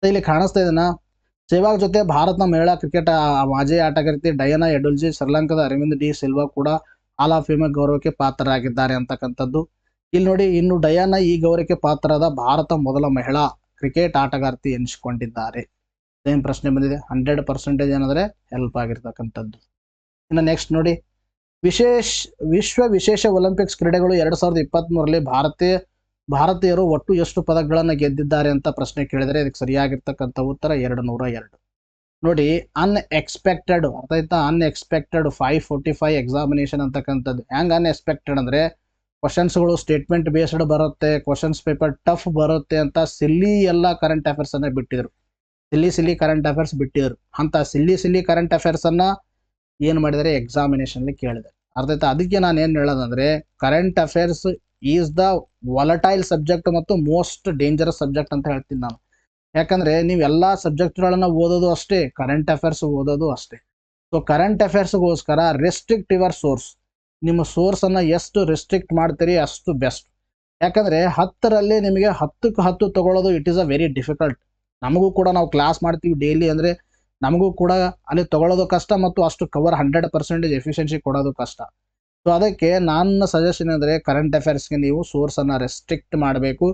ಇಲ್ಲಿ ಕಾಣಿಸ್ತಾ ಇದೆನಾ? ಸೆಹ್ವಾಗ್ ಜೊತೆ ಭಾರತದ ಮಹಿಳಾ ಕ್ರಿಕೆಟ್ ಮಾಜಿ ಆಟಗಾರ್ತಿ ಡಯಾನಾ ಎಡುಲ್ಜಿ ಶ್ರೀಲಂಕಾದ ಅರವಿಂದ್ ಡಿ ಸಿಲ್ವಾ ಕೂಡ ಹಾಲ್ ಆಫ್ ಫೇಮ್ ಗೌರವಕ್ಕೆ ಪಾತ್ರರಾಗಿದ್ದಾರೆ ಅಂತಕ್ಕಂಥದ್ದು. ಇಲ್ಲಿ ನೋಡಿ, ಇನ್ನು ಡಯಾನಾ ಈ ಗೌರವಕ್ಕೆ ಪಾತ್ರರಾದ ಭಾರತ ಮೊದಲ ಮಹಿಳಾ ಕ್ರಿಕೆಟ್ ಆಟಗಾರ್ತಿ ಎನಿಸಿಕೊಂಡಿದ್ದಾರೆ. ಸೇಮ್ ಪ್ರಶ್ನೆ ಬಂದಿದೆ. 100% ಏನಂದ್ರೆ ಹೆಲ್ಪ್ ಆಗಿರ್ತಕ್ಕಂಥದ್ದು. ಇನ್ನು ನೆಕ್ಸ್ಟ್ ನೋಡಿ, ವಿಶ್ವ ವಿಶೇಷ ಒಲಿಂಪಿಕ್ಸ್ ಕ್ರೀಡೆಗಳು 2023ರಲ್ಲಿ ಭಾರತೀಯರು ಒಟ್ಟು ಎಷ್ಟು ಪದಕಗಳನ್ನು ಗೆದ್ದಿದ್ದಾರೆ ಅಂತ ಪ್ರಶ್ನೆ ಕೇಳಿದರೆ ಇದಕ್ಕೆ ಸರಿಯಾಗಿರ್ತಕ್ಕಂಥ ಉತ್ತರ 202. ನೋಡಿ, ಅನ್ಎಕ್ಸ್ಪೆಕ್ಟೆಡ್ ಅರ್ಥ ಆಯ್ತಾ? ಅನ್ಎಕ್ಸ್ಪೆಕ್ಟೆಡ್ 545 ಎಕ್ಸಾಮಿನೇಷನ್ ಅಂತಕ್ಕಂಥದ್ದು. ಹೆಂಗೆ ಅನ್ಎಕ್ಸ್ಪೆಕ್ಟೆಡ್ ಅಂದರೆ ಕ್ವಶನ್ಸ್ಗಳು ಸ್ಟೇಟ್ಮೆಂಟ್ ಬೇಸ್ಡ್ ಬರುತ್ತೆ, ಕ್ವಶನ್ಸ್ ಪೇಪರ್ ಟಫ್ ಬರುತ್ತೆ ಅಂತ ಸಿಲ್ಲಿ ಎಲ್ಲ ಕರೆಂಟ್ ಅಫೇರ್ಸನ್ನು ಬಿಟ್ಟಿದ್ರು. ಸಿಲ್ಲಿ ಕರೆಂಟ್ ಅಫೇರ್ಸ್ ಬಿಟ್ಟಿದ್ರು. ಅಂತ ಸಿಲ್ಲಿ ಕರೆಂಟ್ ಅಫೇರ್ಸನ್ನು ಏನು ಮಾಡಿದರೆ ಎಕ್ಸಾಮಿನೇಷನ್ಲಿ ಕೇಳಿದ್ದಾರೆ. ಅರ್ಥ ಆಯ್ತಾ? ಅದಕ್ಕೆ ನಾನು ಏನು ಹೇಳೋದಂದರೆ current affairs is the volatile subject ಮತ್ತು ಮೋಸ್ಟ್ ಡೇಂಜರಸ್ ಸಬ್ಜೆಕ್ಟ್ ಅಂತ ಹೇಳ್ತೀನಿ ನಾನು. ಯಾಕಂದರೆ ನೀವೆಲ್ಲ ಸಬ್ಜೆಕ್ಟ್ಗಳನ್ನು ಓದೋದು ಅಷ್ಟೇ, ಕರೆಂಟ್ ಅಫೇರ್ಸ್ ಓದೋದು ಅಷ್ಟೇ. ಸೊ ಕರೆಂಟ್ ಅಫೇರ್ಸ್ಗೋಸ್ಕರ ರೆಸ್ಟ್ರಿಕ್ಟ್ ಯುವರ್ ಸೋರ್ಸ್. ನಿಮ್ಮ ಸೋರ್ಸನ್ನು ಎಷ್ಟು ರೆಸ್ಟ್ರಿಕ್ಟ್ ಮಾಡ್ತೀರಿ ಅಷ್ಟು ಬೆಸ್ಟ್. ಯಾಕಂದರೆ 10ರಲ್ಲಿ ನಿಮಗೆ 10ಕ್ಕೆ 10 ತೊಗೊಳ್ಳೋದು it is a very difficult. ನಮಗೂ ಕೂಡ ನಾವು ಕ್ಲಾಸ್ ಮಾಡ್ತೀವಿ ಡೈಲಿ ಅಂದರೆ ನಮಗೂ ಕೂಡ ಅಲ್ಲಿ ತೊಗೊಳ್ಳೋದು ಕಷ್ಟ ಮತ್ತು ಅಷ್ಟು ಕವರ್ 100% ಎಫಿಷಿಯನ್ಸಿ ಕೊಡೋದು ಕಷ್ಟ. ಸೊ ಅದಕ್ಕೆ ನನ್ನ ಸಜೆಷನ್ ಅಂದರೆ ಕರೆಂಟ್ ಅಫೇರ್ಸ್ಗೆ ನೀವು ಸೋರ್ಸನ್ನು ರೆಸ್ಟ್ರಿಕ್ಟ್ ಮಾಡಬೇಕು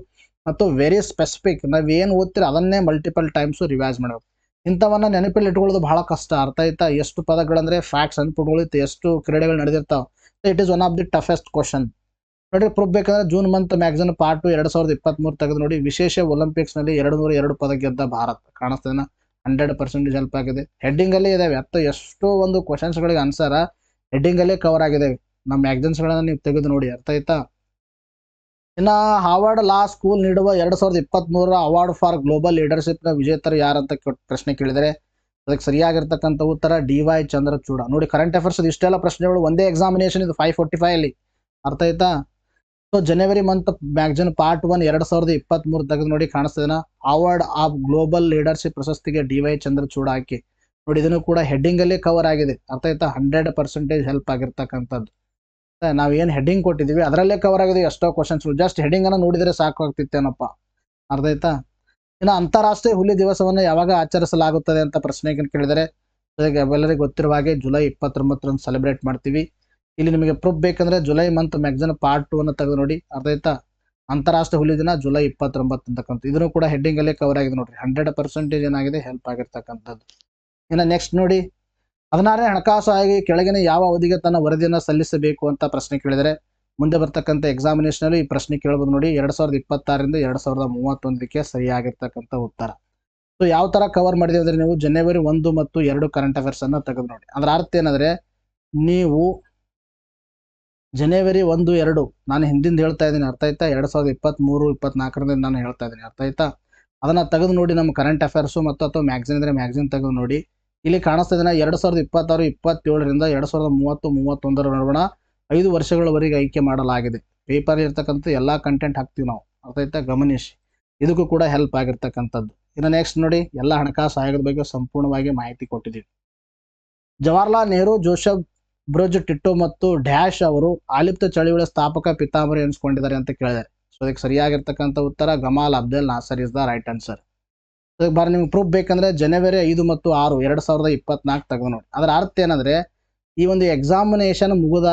ಮತ್ತು ವೆರಿ ಸ್ಪೆಸಿಫಿಕ್. ನಾವೇನು ಓದ್ತೀರಿ ಅದನ್ನೇ ಮಲ್ಟಿಪಲ್ ಟೈಮ್ಸು ರಿವೈಸ್ ಮಾಡಬೇಕು. ಇಂಥವನ್ನ ನೆನಪಲ್ಲಿ ಇಟ್ಕೊಳ್ಳೋದು ಬಹಳ ಕಷ್ಟ. ಅರ್ಥ ಆಯ್ತಾ? ಎಷ್ಟು ಪದಗಳಂದರೆ ಫ್ಯಾಕ್ಟ್ಸ್ ಅನ್ಪುಟ್ಗಳಿತ್ತು, ಎಷ್ಟು ಕ್ರೀಡೆಗಳು ನಡೆದಿರ್ತಾವೆ. It is one of the toughest question. ನೋಡಿ, ಪ್ರೂಫ್ ಬೇಕಂದ್ರೆ ಜೂನ್ ಮಂತ್ ಮ್ಯಾಗ್ಝಿನ್ ಪಾರ್ಟ್ 2 2023 ತೆಗೆದು ನೋಡಿ. ವಿಶೇಷ ಒಲಿಂಪಿಕ್ಸ್ನಲ್ಲಿ 202 ಪದಕ ಗೆದ್ದ ಭಾರತ. ಕಾಣಿಸ್ತೇನೆ 100% ಹೆಲ್ಪ್ ಆಗಿದೆ. ಹೆಡ್ಡಿಂಗಲ್ಲೇ ಇದಾವೆ. ಎಷ್ಟೋ ಒಂದು ಕ್ವಶನ್ಸ್ಗಳಿಗೆ ಆನ್ಸರ್ ಹೆಡ್ಡಿಂಗಲ್ಲೇ ಕವರ್ ಆಗಿದೆ. ನಮ್ಮ ಮ್ಯಾಗ್ಝಿನ್ಸ್ಗಳನ್ನು ನೀವು ತೆಗೆದು ನೋಡಿ. ಅರ್ಥ ಆಯ್ತಾ? ಇನ್ನು ಹಾರ್ವರ್ಡ್ ಲಾ ಸ್ಕೂಲ್ ನೀಡುವ 2023 ಅವಾರ್ಡ್ ಫಾರ್ ಗ್ಲೋಬಲ್ ಲೀಡರ್ಶಿಪ್ನ ವಿಜೇತರು ಯಾರಂತ ಪ್ರಶ್ನೆ ಕೇಳಿದರೆ ಅದಕ್ಕೆ ಸರಿಯಾಗಿರ್ತಕ್ಕಂಥ ಉತ್ತರ DY ಚಂದ್ರಚೂಡ. ನೋಡಿ, ಕರೆಂಟ್ ಅಫೇರ್ಸ್ ಇಷ್ಟೆಲ್ಲ ಪ್ರಶ್ನೆಗಳು ಒಂದೇ ಎಕ್ಸಾಮಿನೇಷನ್ ಇದು 545 ಅಲ್ಲಿ. ಅರ್ಥ ಆಯ್ತಾ? ಸೊ ಜನವರಿ ಮಂತ್ ಮ್ಯಾಗ್ಝಿನ್ ಪಾರ್ಟ್ 1 2023 ತೆಗೆದು ನೋಡಿ. ಕಾಣಿಸ್ತದೇನಾ? ಅವಾರ್ಡ್ ಆಫ್ ಗ್ಲೋಬಲ್ ಲೀಡರ್ಶಿಪ್ ಪ್ರಶಸ್ತಿಗೆ DY ಚಂದ್ರಚೂಡ ಹಾಕಿ ನೋಡಿ. ಇದನ್ನು ಕೂಡ ಹೆಡ್ಡಿಂಗಲ್ಲೇ ಕವರ್ ಆಗಿದೆ. ಅರ್ಥ ಆಯ್ತಾ? 100% ಹೆಲ್ಪ್ ಆಗಿರ್ತಕ್ಕಂಥದ್ದು. ನಾವೇನು ಹೆಡ್ಡಿಂಗ್ ಕೊಟ್ಟಿದ್ದೀವಿ ಅದರಲ್ಲೇ ಕವರ್ ಆಗಿದೆ ಎಷ್ಟೋ ಕ್ವಶನ್ಸ್ಗಳು. ಜಸ್ಟ್ ಹೆಡ್ಡಿಂಗನ್ನು ನೋಡಿದರೆ ಸಾಕಾಗ್ತಿತ್ತೇನಪ್ಪ. ಅರ್ಥ ಆಯ್ತಾ? ಇನ್ನು ಅಂತಾರಾಷ್ಟ್ರೀಯ ಹುಲಿ ದಿವಸವನ್ನು ಯಾವಾಗ ಆಚರಿಸಲಾಗುತ್ತದೆ ಅಂತ ಪ್ರಶ್ನೆ ಕೇಳಿದರೆ ಎಲ್ಲರಿಗೂ ಗೊತ್ತಿರುವ ಹಾಗೆ ಜುಲೈ 29ರಂದು ಸೆಲೆಬ್ರೇಟ್ ಮಾಡ್ತೀವಿ. ಇಲ್ಲಿ ನಿಮಗೆ ಪ್ರೂಫ್ ಬೇಕಂದ್ರೆ ಜುಲೈ ಮಂತ್ ಮ್ಯಾಗ್ಝಿನ್ ಪಾರ್ಟ್ 2 ಅನ್ನು ತೆಗೆದು ನೋಡಿ. ಅರ್ಥ ಆಯ್ತಾ? ಅಂತಾರಾಷ್ಟ್ರೀಯ ಹುಲಿ ದಿನ ಜುಲೈ 29 ಅಂತಕ್ಕಂಥ. ಇದನ್ನು ಕೂಡ ಹೆಡ್ಡಿಂಗಲ್ಲೇ ಕವರ್ ಆಗಿದೆ ನೋಡ್ರಿ. 100% ಏನಾಗಿದೆ ಹೆಲ್ಪ್ ಆಗಿರ್ತಕ್ಕಂಥದ್ದು. ಇನ್ನು ನೆಕ್ಸ್ಟ್ ನೋಡಿ, 16ನೇ ಹಣಕಾಸು ಆಯೋಗ ಕೆಳಗಿನ ಯಾವ ಅವಧಿಗೆ ತನ್ನ ವರದಿಯನ್ನು ಸಲ್ಲಿಸಬೇಕು ಅಂತ ಪ್ರಶ್ನೆ ಕೇಳಿದರೆ ಮುಂದೆ ಬರ್ತಕ್ಕಂಥ ಎಕ್ಸಾಮಿನೇಷನಲ್ಲಿ ಈ ಪ್ರಶ್ನೆ ಕೇಳಬಹುದು ನೋಡಿ. 2026ರಿಂದ 2031ಕ್ಕೆ ಸರಿಯಾಗಿರ್ತಕ್ಕಂಥ ಉತ್ತರ. ಸೊ ಯಾವ ಥರ ಕವರ್ ಮಾಡಿದೆ ಅಂದರೆ ನೀವು ಜನವರಿ 1 ಮತ್ತು 2 ಕರೆಂಟ್ ಅಫೇರ್ಸನ್ನು ತೆಗೆದು ನೋಡಿ. ಅದರ ಅರ್ಥ ಏನಂದರೆ ನೀವು ಜನವರಿ 1, 2 ನಾನು ಹಿಂದಿಂದ ಹೇಳ್ತಾ ಇದ್ದೀನಿ. ಅರ್ಥ ಆಯ್ತಾ? 2023, 24ರಿಂದ ನಾನು ಹೇಳ್ತಾ ಇದ್ದೀನಿ. ಅರ್ಥ ಆಯ್ತಾ? ಅದನ್ನು ತೆಗೆದು ನೋಡಿ. ನಮ್ಮ ಕರೆಂಟ್ ಅಫೇರ್ಸು ಮತ್ತು ಅಥವಾ ಮ್ಯಾಗ್ಝಿನ್ ಇದ್ರೆ ಮ್ಯಾಗ್ಝಿನ್ ತೆಗೆದು ನೋಡಿ. ಇಲ್ಲಿ ಕಾಣಿಸ್ತಾ ಇದನ್ನ 2026, 27ರಿಂದ 2030, 31 ನಡುವಣ 5 ವರ್ಷಗಳವರೆಗೆ ಆಯ್ಕೆ ಮಾಡಲಾಗಿದೆ. ಪೇಪರ್ ಇರ್ತಕ್ಕಂಥ ಎಲ್ಲ ಕಂಟೆಂಟ್ ಹಾಕ್ತೀವಿ ನಾವು. ಅರ್ಥ ಆಯ್ತಾ? ಗಮನಿಸಿ. ಇದಕ್ಕೂ ಕೂಡ ಹೆಲ್ಪ್ ಆಗಿರ್ತಕ್ಕಂಥದ್ದು. ಇನ್ನು ನೆಕ್ಸ್ಟ್ ನೋಡಿ, ಎಲ್ಲ ಹಣಕಾಸು ಆಯೋಗದ ಬಗ್ಗೆ ಸಂಪೂರ್ಣವಾಗಿ ಮಾಹಿತಿ ಕೊಟ್ಟಿದ್ದೀವಿ. ಜವಾಹರ್ಲಾಲ್ ನೆಹರು, ಜೋಸೆಫ್ ಬ್ರುಜ್ ಟಿಟ್ಟೋ ಮತ್ತು ಡ್ಯಾಶ್ ಅವರು ಆಲಿಪ್ತ ಚಳವಳಿಯ ಸ್ಥಾಪಕ ಪಿತಾಮಹರು ಎನಿಸ್ಕೊಂಡಿದ್ದಾರೆ ಅಂತ ಕೇಳಿದ್ದಾರೆ. ಸೊ ಅದಕ್ಕೆ ಸರಿಯಾಗಿರ್ತಕ್ಕಂಥ ಉತ್ತರ Gamal Abdel Nasser is the right answer. ಅದಕ್ಕೆ ಬಾರಿ ನಿಮ್ಗೆ ಪ್ರೂಫ್ ಬೇಕಂದ್ರೆ ಜನವರಿ 5 ಮತ್ತು 6, 2024 ತೆಗೆದು ನೋಡಿ. ಅದರ ಅರ್ಥ ಏನಂದ್ರೆ ಈ ಒಂದು ಎಕ್ಸಾಮಿನೇಷನ್ ಮುಗಿದ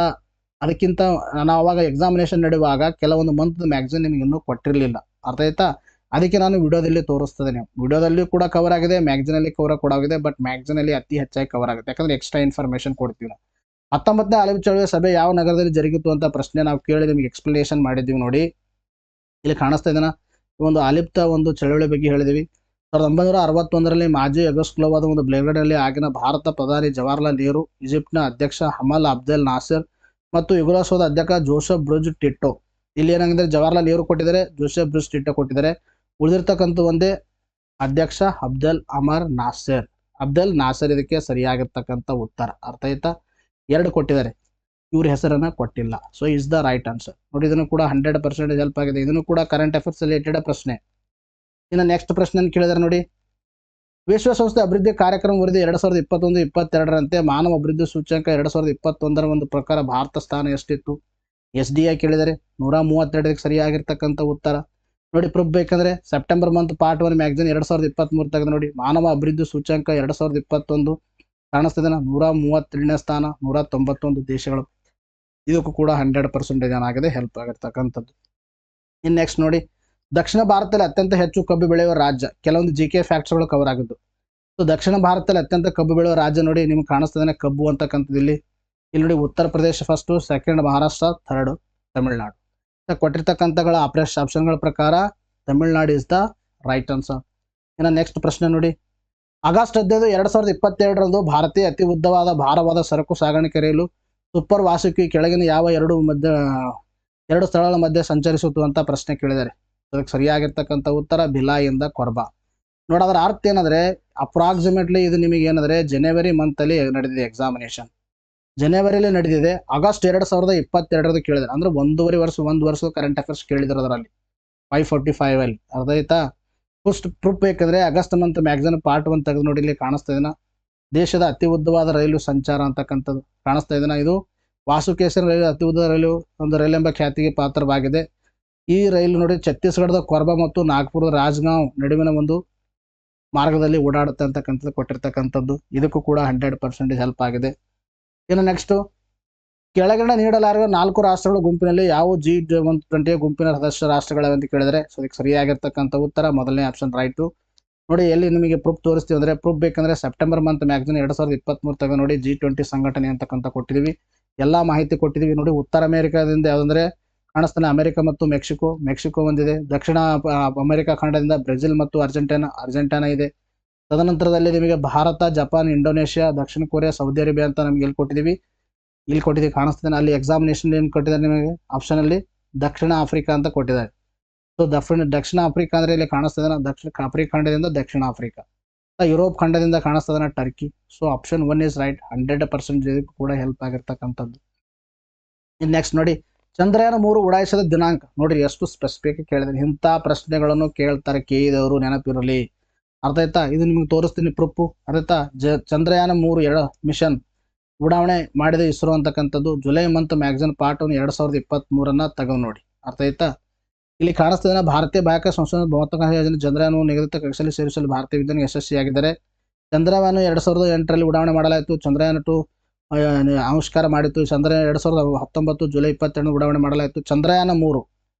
ಅದಕ್ಕಿಂತ ನಾವು ಅವಾಗ ಎಕ್ಸಾಮಿನೇಷನ್ ನಡೆಯುವಾಗ ಕೆಲವೊಂದು ಮಂತ್ ಮ್ಯಾಗ್ಝಿನ್ ನಿಮಗೆ ಇನ್ನೂ ಕೊಟ್ಟಿರಲಿಲ್ಲ, ಅರ್ಥ ಆಯ್ತಾ? ಅದಕ್ಕೆ ನಾನು ವಿಡಿಯೋದಲ್ಲಿ ತೋರಿಸ್ತದೆ. ನೀವು ವಿಡಿಯೋದಲ್ಲಿ ಕೂಡ ಕವರ್ ಆಗಿದೆ, ಮ್ಯಾಗ್ಝಿನಲ್ಲಿ ಕೂಡ ಆಗಿದೆ, ಬಟ್ ಮ್ಯಾಗ್ಝಿನಲ್ಲಿ ಅತಿ ಹೆಚ್ಚಾಗಿ ಕವರ್ ಆಗುತ್ತೆ, ಯಾಕಂದ್ರೆ ಎಕ್ಸ್ಟ್ರಾ ಇನ್ಫಾರ್ಮೇಷನ್ ಕೊಡ್ತೀವಿ ನಾವು. 19ನೇ ಆಲಿವ್ ಚಳುವಳಿ ಸಭೆ ಯಾವ ನಗರದಲ್ಲಿ ಜರುಗಿತು ಅಂತ ಪ್ರಶ್ನೆ ನಾವು ಕೇಳಿ ನಿಮಗೆ ಎಕ್ಸ್ಪ್ಲನೇಷನ್ ಮಾಡಿದ್ದೀವಿ ನೋಡಿ. ಇಲ್ಲಿ ಕಾಣಿಸ್ತಾ ಇದೆನಾ? ಒಂದು ಆಲಿಪ್ತ ಒಂದು ಚಳುವಳಿ ಬಗ್ಗೆ ಹೇಳಿದೀವಿ. 1961ರಲ್ಲಿ ಮಾಜಿ ಯugoslavia ಒಂದು ಬ್ಲೇಡ್ನಲ್ಲಿ ಆಗಿನ ಭಾರತ ಪ್ರಧಾನಿ ಜವಾಹರ್ಲಾಲ್ ನೆಹರು, ಈಜಿಪ್ಟ್ನ ಅಧ್ಯಕ್ಷ ಹಮಲ್ ಅಬ್ದೆಲ್ ನಾಸೆರ್ ಮತ್ತು ಯುಗೋಸ್ಲಾವಿಯಾದ ಅಧ್ಯಕ್ಷ ಜೋಸೆಫ್ ಬ್ರೂಜ್ ಟಿಟೋ. ಇಲ್ಲಿ ಏನಾಗಿದೆ, ಜವಾಹರ್ಲಾಲ್ ನೆಹರು ಕೊಟ್ಟಿದ್ದಾರೆ, ಜೋಸೆಫ್ ಬ್ರೂಜ್ ಟಿಟೋ ಕೊಟ್ಟಿದ್ದಾರೆ. ಉಳಿದಿರ್ತಕ್ಕಂಥ ಒಂದೇ ಅಧ್ಯಕ್ಷ ಅಬ್ದೆಲ್ ನಾಸೆರ್ ಇದಕ್ಕೆ ಸರಿಯಾಗಿರ್ತಕ್ಕಂಥ ಉತ್ತರ, ಅರ್ಥ ಆಯ್ತಾ? 2 ಕೊಟ್ಟಿದ್ದಾರೆ, ಇವ್ರ ಹೆಸರನ್ನ ಕೊಟ್ಟಿಲ್ಲ. So is the right answer ನೋಡಿ. ಇದನ್ನು ಕೂಡ 100% ಹೆಲ್ಪ್ ಆಗಿದೆ. ಇದನ್ನು ಕೂಡ ಕರೆಂಟ್ ಅಫೇರ್ಸ್ ರಿಲೇಟೆಡ್ ಪ್ರಶ್ನೆ. ಇನ್ನು ನೆಕ್ಸ್ಟ್ ಪ್ರಶ್ನೆ ಕೇಳಿದಾರೆ ನೋಡಿ. ವಿಶ್ವಸಂಸ್ಥೆ ಅಭಿವೃದ್ಧಿ ಕಾರ್ಯಕ್ರಮ ವರದಿ 2021-22ರಂತೆ ಮಾನವ ಅಭಿವೃದ್ಧಿ ಸೂಚ್ಯಂಕ 2021ರ ಒಂದು ಪ್ರಕಾರ ಭಾರತ ಸ್ಥಾನ ಎಷ್ಟಿತ್ತು? SDI ಕೇಳಿದರೆ 132 ಸರಿಯಾಗಿರ್ತಕ್ಕಂಥ ಉತ್ತರ ನೋಡಿ. ಪ್ರೂಫ್ ಬೇಕಂದ್ರೆ ಸೆಪ್ಟೆಂಬರ್ ಮಂತ್ ಪಾರ್ಟ್ 1 ಮ್ಯಾಗ್ಝಿನ್ 2023 ತೆಗೆದು ನೋಡಿ. ಮಾನವ ಅಭಿವೃದ್ಧಿ ಸೂಚ್ಯಂಕ 2021 ಕಾಣಿಸ್ತದೆ 132ನೇ ಸ್ಥಾನ, 191 ದೇಶಗಳು. ಇದಕ್ಕೂ ಕೂಡ 100% ಏನಾಗಿದೆ, ಹೆಲ್ಪ್ ಆಗಿರ್ತಕ್ಕಂಥದ್ದು. ಇನ್ನು ನೆಕ್ಸ್ಟ್ ನೋಡಿ, ದಕ್ಷಿಣ ಭಾರತದಲ್ಲಿ ಅತ್ಯಂತ ಹೆಚ್ಚು ಕಬ್ಬು ಬೆಳೆಯುವ ರಾಜ್ಯ. ಕೆಲವೊಂದು GK ಫ್ಯಾಕ್ಟ್ಸ್ಗಳು ಕವರ್ ಆಗಿದ್ದು. ಸೊ ದಕ್ಷಿಣ ಭಾರತದಲ್ಲಿ ಅತ್ಯಂತ ಕಬ್ಬು ಬೆಳೆಯುವ ರಾಜ್ಯ ನೋಡಿ, ನಿಮ್ಗೆ ಕಾಣಿಸ್ತದೆ ಕಬ್ಬು ಅಂತಕ್ಕಂಥದ್ದು. ಇಲ್ಲಿ ನೋಡಿ, Uttar Pradesh first, second Maharashtra, third Tamil Nadu. ಕೊಟ್ಟಿರ್ತಕ್ಕಂಥಗಳ ಆಪ್ಷನ್ಗಳ ಪ್ರಕಾರ Tamil Nadu is the right answer. ಇನ್ನು ನೆಕ್ಸ್ಟ್ ಪ್ರಶ್ನೆ ನೋಡಿ. ಆಗಸ್ಟ್ 15, 2022ರಂದು ಭಾರತೀಯ ಅತಿ ಉದ್ದವಾದ ಭಾರವಾದ ಸರಕು ಸಾಗಾಣಿಕೆ ರೈಲು ಸೂಪರ್ ವಾಸುಕಿ ಕೆಳಗಿನ ಯಾವ ಎರಡು ಸ್ಥಳಗಳ ಮಧ್ಯೆ ಸಂಚರಿಸಿತು ಅಂತ ಪ್ರಶ್ನೆ ಕೇಳಿದ್ದಾರೆ. ಅದಕ್ಕೆ ಸರಿಯಾಗಿರ್ತಕ್ಕಂಥ ಉತ್ತರ ಭಿಲಾಯಿಂದ ಕೊರ್ಬಾ. ನೋಡಿ, ಅದರ ಅರ್ಥ ಏನಂದ್ರೆ ಅಪ್ರಾಕ್ಸಿಮೇಟ್ಲಿ ಇದು ನಿಮಗೆ ಏನಂದ್ರೆ ಜನವರಿ ಮಂತಲ್ಲಿ ನಡೆದಿದೆ ಎಕ್ಸಾಮಿನೇಷನ್, ಜನವರಿಯಲ್ಲಿ ನಡೆದಿದೆ. ಆಗಸ್ಟ್ 2022 ಕೇಳಿದ್ದಾರೆ, ಅಂದ್ರೆ ಒಂದು ವರ್ಷ ಕರೆಂಟ್ ಅಫೇರ್ಸ್ ಕೇಳಿದ್ರು ಅದರಲ್ಲಿ 545 ಅಲ್ಲಿ, ಅರ್ಥ ಆಯ್ತಾ? ಫಸ್ಟ್ ಪ್ರೂಫ್ ಬೇಕಂದ್ರೆ ಆಗಸ್ಟ್ ಮಂತ್ ಮ್ಯಾಗ್ಝಿನ್ ಪಾರ್ಟ್ 1 ತೆಗೆದು ನೋಡಿ. ಇಲ್ಲಿ ಕಾಣಿಸ್ತಾ ಇದೆನಾ, ದೇಶದ ಅತಿ ಉದ್ದವಾದ ರೈಲು ಸಂಚಾರ ಅಂತಕ್ಕಂಥದ್ದು ಕಾಣಿಸ್ತಾ ಇದೆನಾ? ಇದು ವಾಸುಕೇಶ್ವರ ರೈಲು ಅತಿ ಉದ್ದದ ರೈಲು, ಒಂದು ರೈಲು ಎಂಬ ಖ್ಯಾತಿಗೆ ಪಾತ್ರವಾಗಿದೆ. ಈ ರೈಲು ನೋಡಿ ಛತ್ತೀಸ್ಗಢದ ಕೊರ್ಬಾ ಮತ್ತು ನಾಗ್ಪುರದ ರಾಜ್ಗಾಂವ್ ನಡುವಿನ ಒಂದು ಮಾರ್ಗದಲ್ಲಿ ಓಡಾಡುತ್ತೆ ಅಂತಕ್ಕಂಥದ್ದು ಕೊಟ್ಟಿರ್ತಕ್ಕಂಥದ್ದು. ಇದಕ್ಕೂ ಕೂಡ 100% ಹೆಲ್ಪ್ ಆಗಿದೆ. ಇನ್ನು ನೆಕ್ಸ್ಟ್, ಕೆಳಗಡೆ ನೀಡಲಾಗಿರುವ 4 ರಾಷ್ಟ್ರಗಳ ಗುಂಪಿನಲ್ಲಿ ಯಾವ G20 ಗುಂಪಿನ ಸದಸ್ಯ ರಾಷ್ಟ್ರಗಳವೆ ಅಂತ ಕೇಳಿದರೆ, ಸೊ ಅದಕ್ಕೆ ಸರಿಯಾಗಿರ್ತಕ್ಕಂಥ ಉತ್ತರ ಮೊದಲನೇ ಆಪ್ಷನ್ ರೈಟು ನೋಡಿ. ಎಲ್ಲಿ ನಿಮಗೆ ಪ್ರೂಫ್ ತೋರಿಸ್ತೀವಿ ಅಂದರೆ, ಪ್ರೂಫ್ ಬೇಕಂದ್ರೆ ಸೆಪ್ಟೆಂಬರ್ ಮಂತ್ ಮ್ಯಾಗ್ಝಿನ್ 2023 ತೆಗೆದು ನೋಡಿ. G20 ಸಂಘಟನೆ ಅಂತಕ್ಕಂಥ ಕೊಟ್ಟಿದ್ದೀವಿ, ಎಲ್ಲ ಮಾಹಿತಿ ಕೊಟ್ಟಿದ್ದೀವಿ ನೋಡಿ. ಉತ್ತರ ಅಮೆರಿಕಾದಿಂದ ಯಾವುದಂದ್ರೆ ಕಾಣಿಸ್ತಾನೆ ಅಮೆರಿಕ ಮತ್ತು ಮೆಕ್ಸಿಕೋ ಒಂದಿದೆ. ದಕ್ಷಿಣ ಅಮೆರಿಕ ಖಂಡದಿಂದ ಬ್ರೆಜಿಲ್ ಮತ್ತು ಅರ್ಜೆಂಟೈನಾ ಇದೆ. ತದನಂತರದಲ್ಲಿ ನಿಮಗೆ ಭಾರತ, ಜಪಾನ್, ಇಂಡೋನೇಷ್ಯಾ, ದಕ್ಷಿಣ ಕೊರಿಯಾ, ಸೌದಿ ಅರೇಬಿಯಾ ಅಂತ ನಮ್ಗೆ ಇಲ್ಲಿ ಕೊಟ್ಟಿದ್ದೀವಿ ಕಾಣಿಸ್ತೇನೆ. ಅಲ್ಲಿ ಎಕ್ಸಾಮಿನೇಷನ್ ಏನು ಕೊಟ್ಟಿದ್ದಾರೆ ನಿಮಗೆ ಆಪ್ಷನ್ ಅಲ್ಲಿ ದಕ್ಷಿಣ ಆಫ್ರಿಕಾ ಅಂತ ಕೊಟ್ಟಿದ್ದಾರೆ. ಸೊ ದಕ್ಷಿಣ ಆಫ್ರಿಕಾ ಅಂದ್ರೆ ಇಲ್ಲಿ ಕಾಣಿಸ್ತದೆ ದಕ್ಷಿಣ ಆಫ್ರಿಕಾ ಖಂಡದಿಂದ ದಕ್ಷಿಣ ಆಫ್ರಿಕಾ, ಯುರೋಪ್ ಖಂಡದಿಂದ ಕಾಣಿಸ್ತದೆ Turkey. So option 1 is right, 100% ಕೂಡ ಹೆಲ್ಪ್ ಆಗಿರ್ತಕ್ಕಂಥದ್ದು. ಇನ್ನು ನೆಕ್ಸ್ಟ್ ನೋಡಿ, ಚಂದ್ರಯಾನ 3 ಉಡಾಯಿಸಿದ ದಿನಾಂಕ ನೋಡ್ರಿ, ಎಷ್ಟು ಸ್ಪೆಸಿಫಿಕ್ ಕೇಳಿದ್ರೆ. ಇಂಥ ಪ್ರಶ್ನೆಗಳನ್ನು ಕೇಳ್ತಾರೆ ಕೇಳಿದವರು, ನೆನಪಿರಲಿ, ಅರ್ಥ ಆಯ್ತಾ? ಇದು ನಿಮ್ಗೆ ತೋರಿಸ್ತೀನಿ ಪ್ರೂಫ್, ಅರ್ಥ ಆಯ್ತಾ? ಚಂದ್ರಯಾನ 3 ಮಿಷನ್ ಉಡಾವಣೆ ಮಾಡಿದ ಇಸ್ರೋ ಅಂತಕ್ಕಂಥದ್ದು ಜುಲೈ ಮಂತ್ ಮ್ಯಾಗ್ಝಿನ್ ಪಾರ್ಟ್ 1 2023 ತೆಗೆದು ನೋಡಿ, ಅರ್ಥ ಆಯ್ತಾ? ಇಲ್ಲಿ ಕಾಣಿಸ್ತದೆ ಭಾರತೀಯ ಬಾಹ್ಯಾಕಾಶ ಸಂಶೋಧನಾ ಮಹತ್ವಾಕಾಂಕ್ಷಿ ಯೋಜನೆ ಚಂದ್ರಯಾನ ನಿಗದಿತ ಕಕ್ಷೆಯಲ್ಲಿ ಸೇರಿಸಲು ಭಾರತೀಯ ವಿಜ್ಞಾನಿ ಯಶಸ್ವಿಯಾಗಿದ್ದಾರೆ. ಚಂದ್ರಯಾನ 2008ರಲ್ಲಿ ಉಡಾವಣೆ ಮಾಡಲಾಯಿತು. ಚಂದ್ರಯಾನ 2 ಆವಿಷ್ಕಾರ ಮಾಡಿತ್ತು. ಚಂದ್ರಯಾನ 2019 ಜುಲೈ 22 ಉಡಾವಣೆ ಮಾಡಲಾಯಿತು. ಚಂದ್ರಯಾನ 3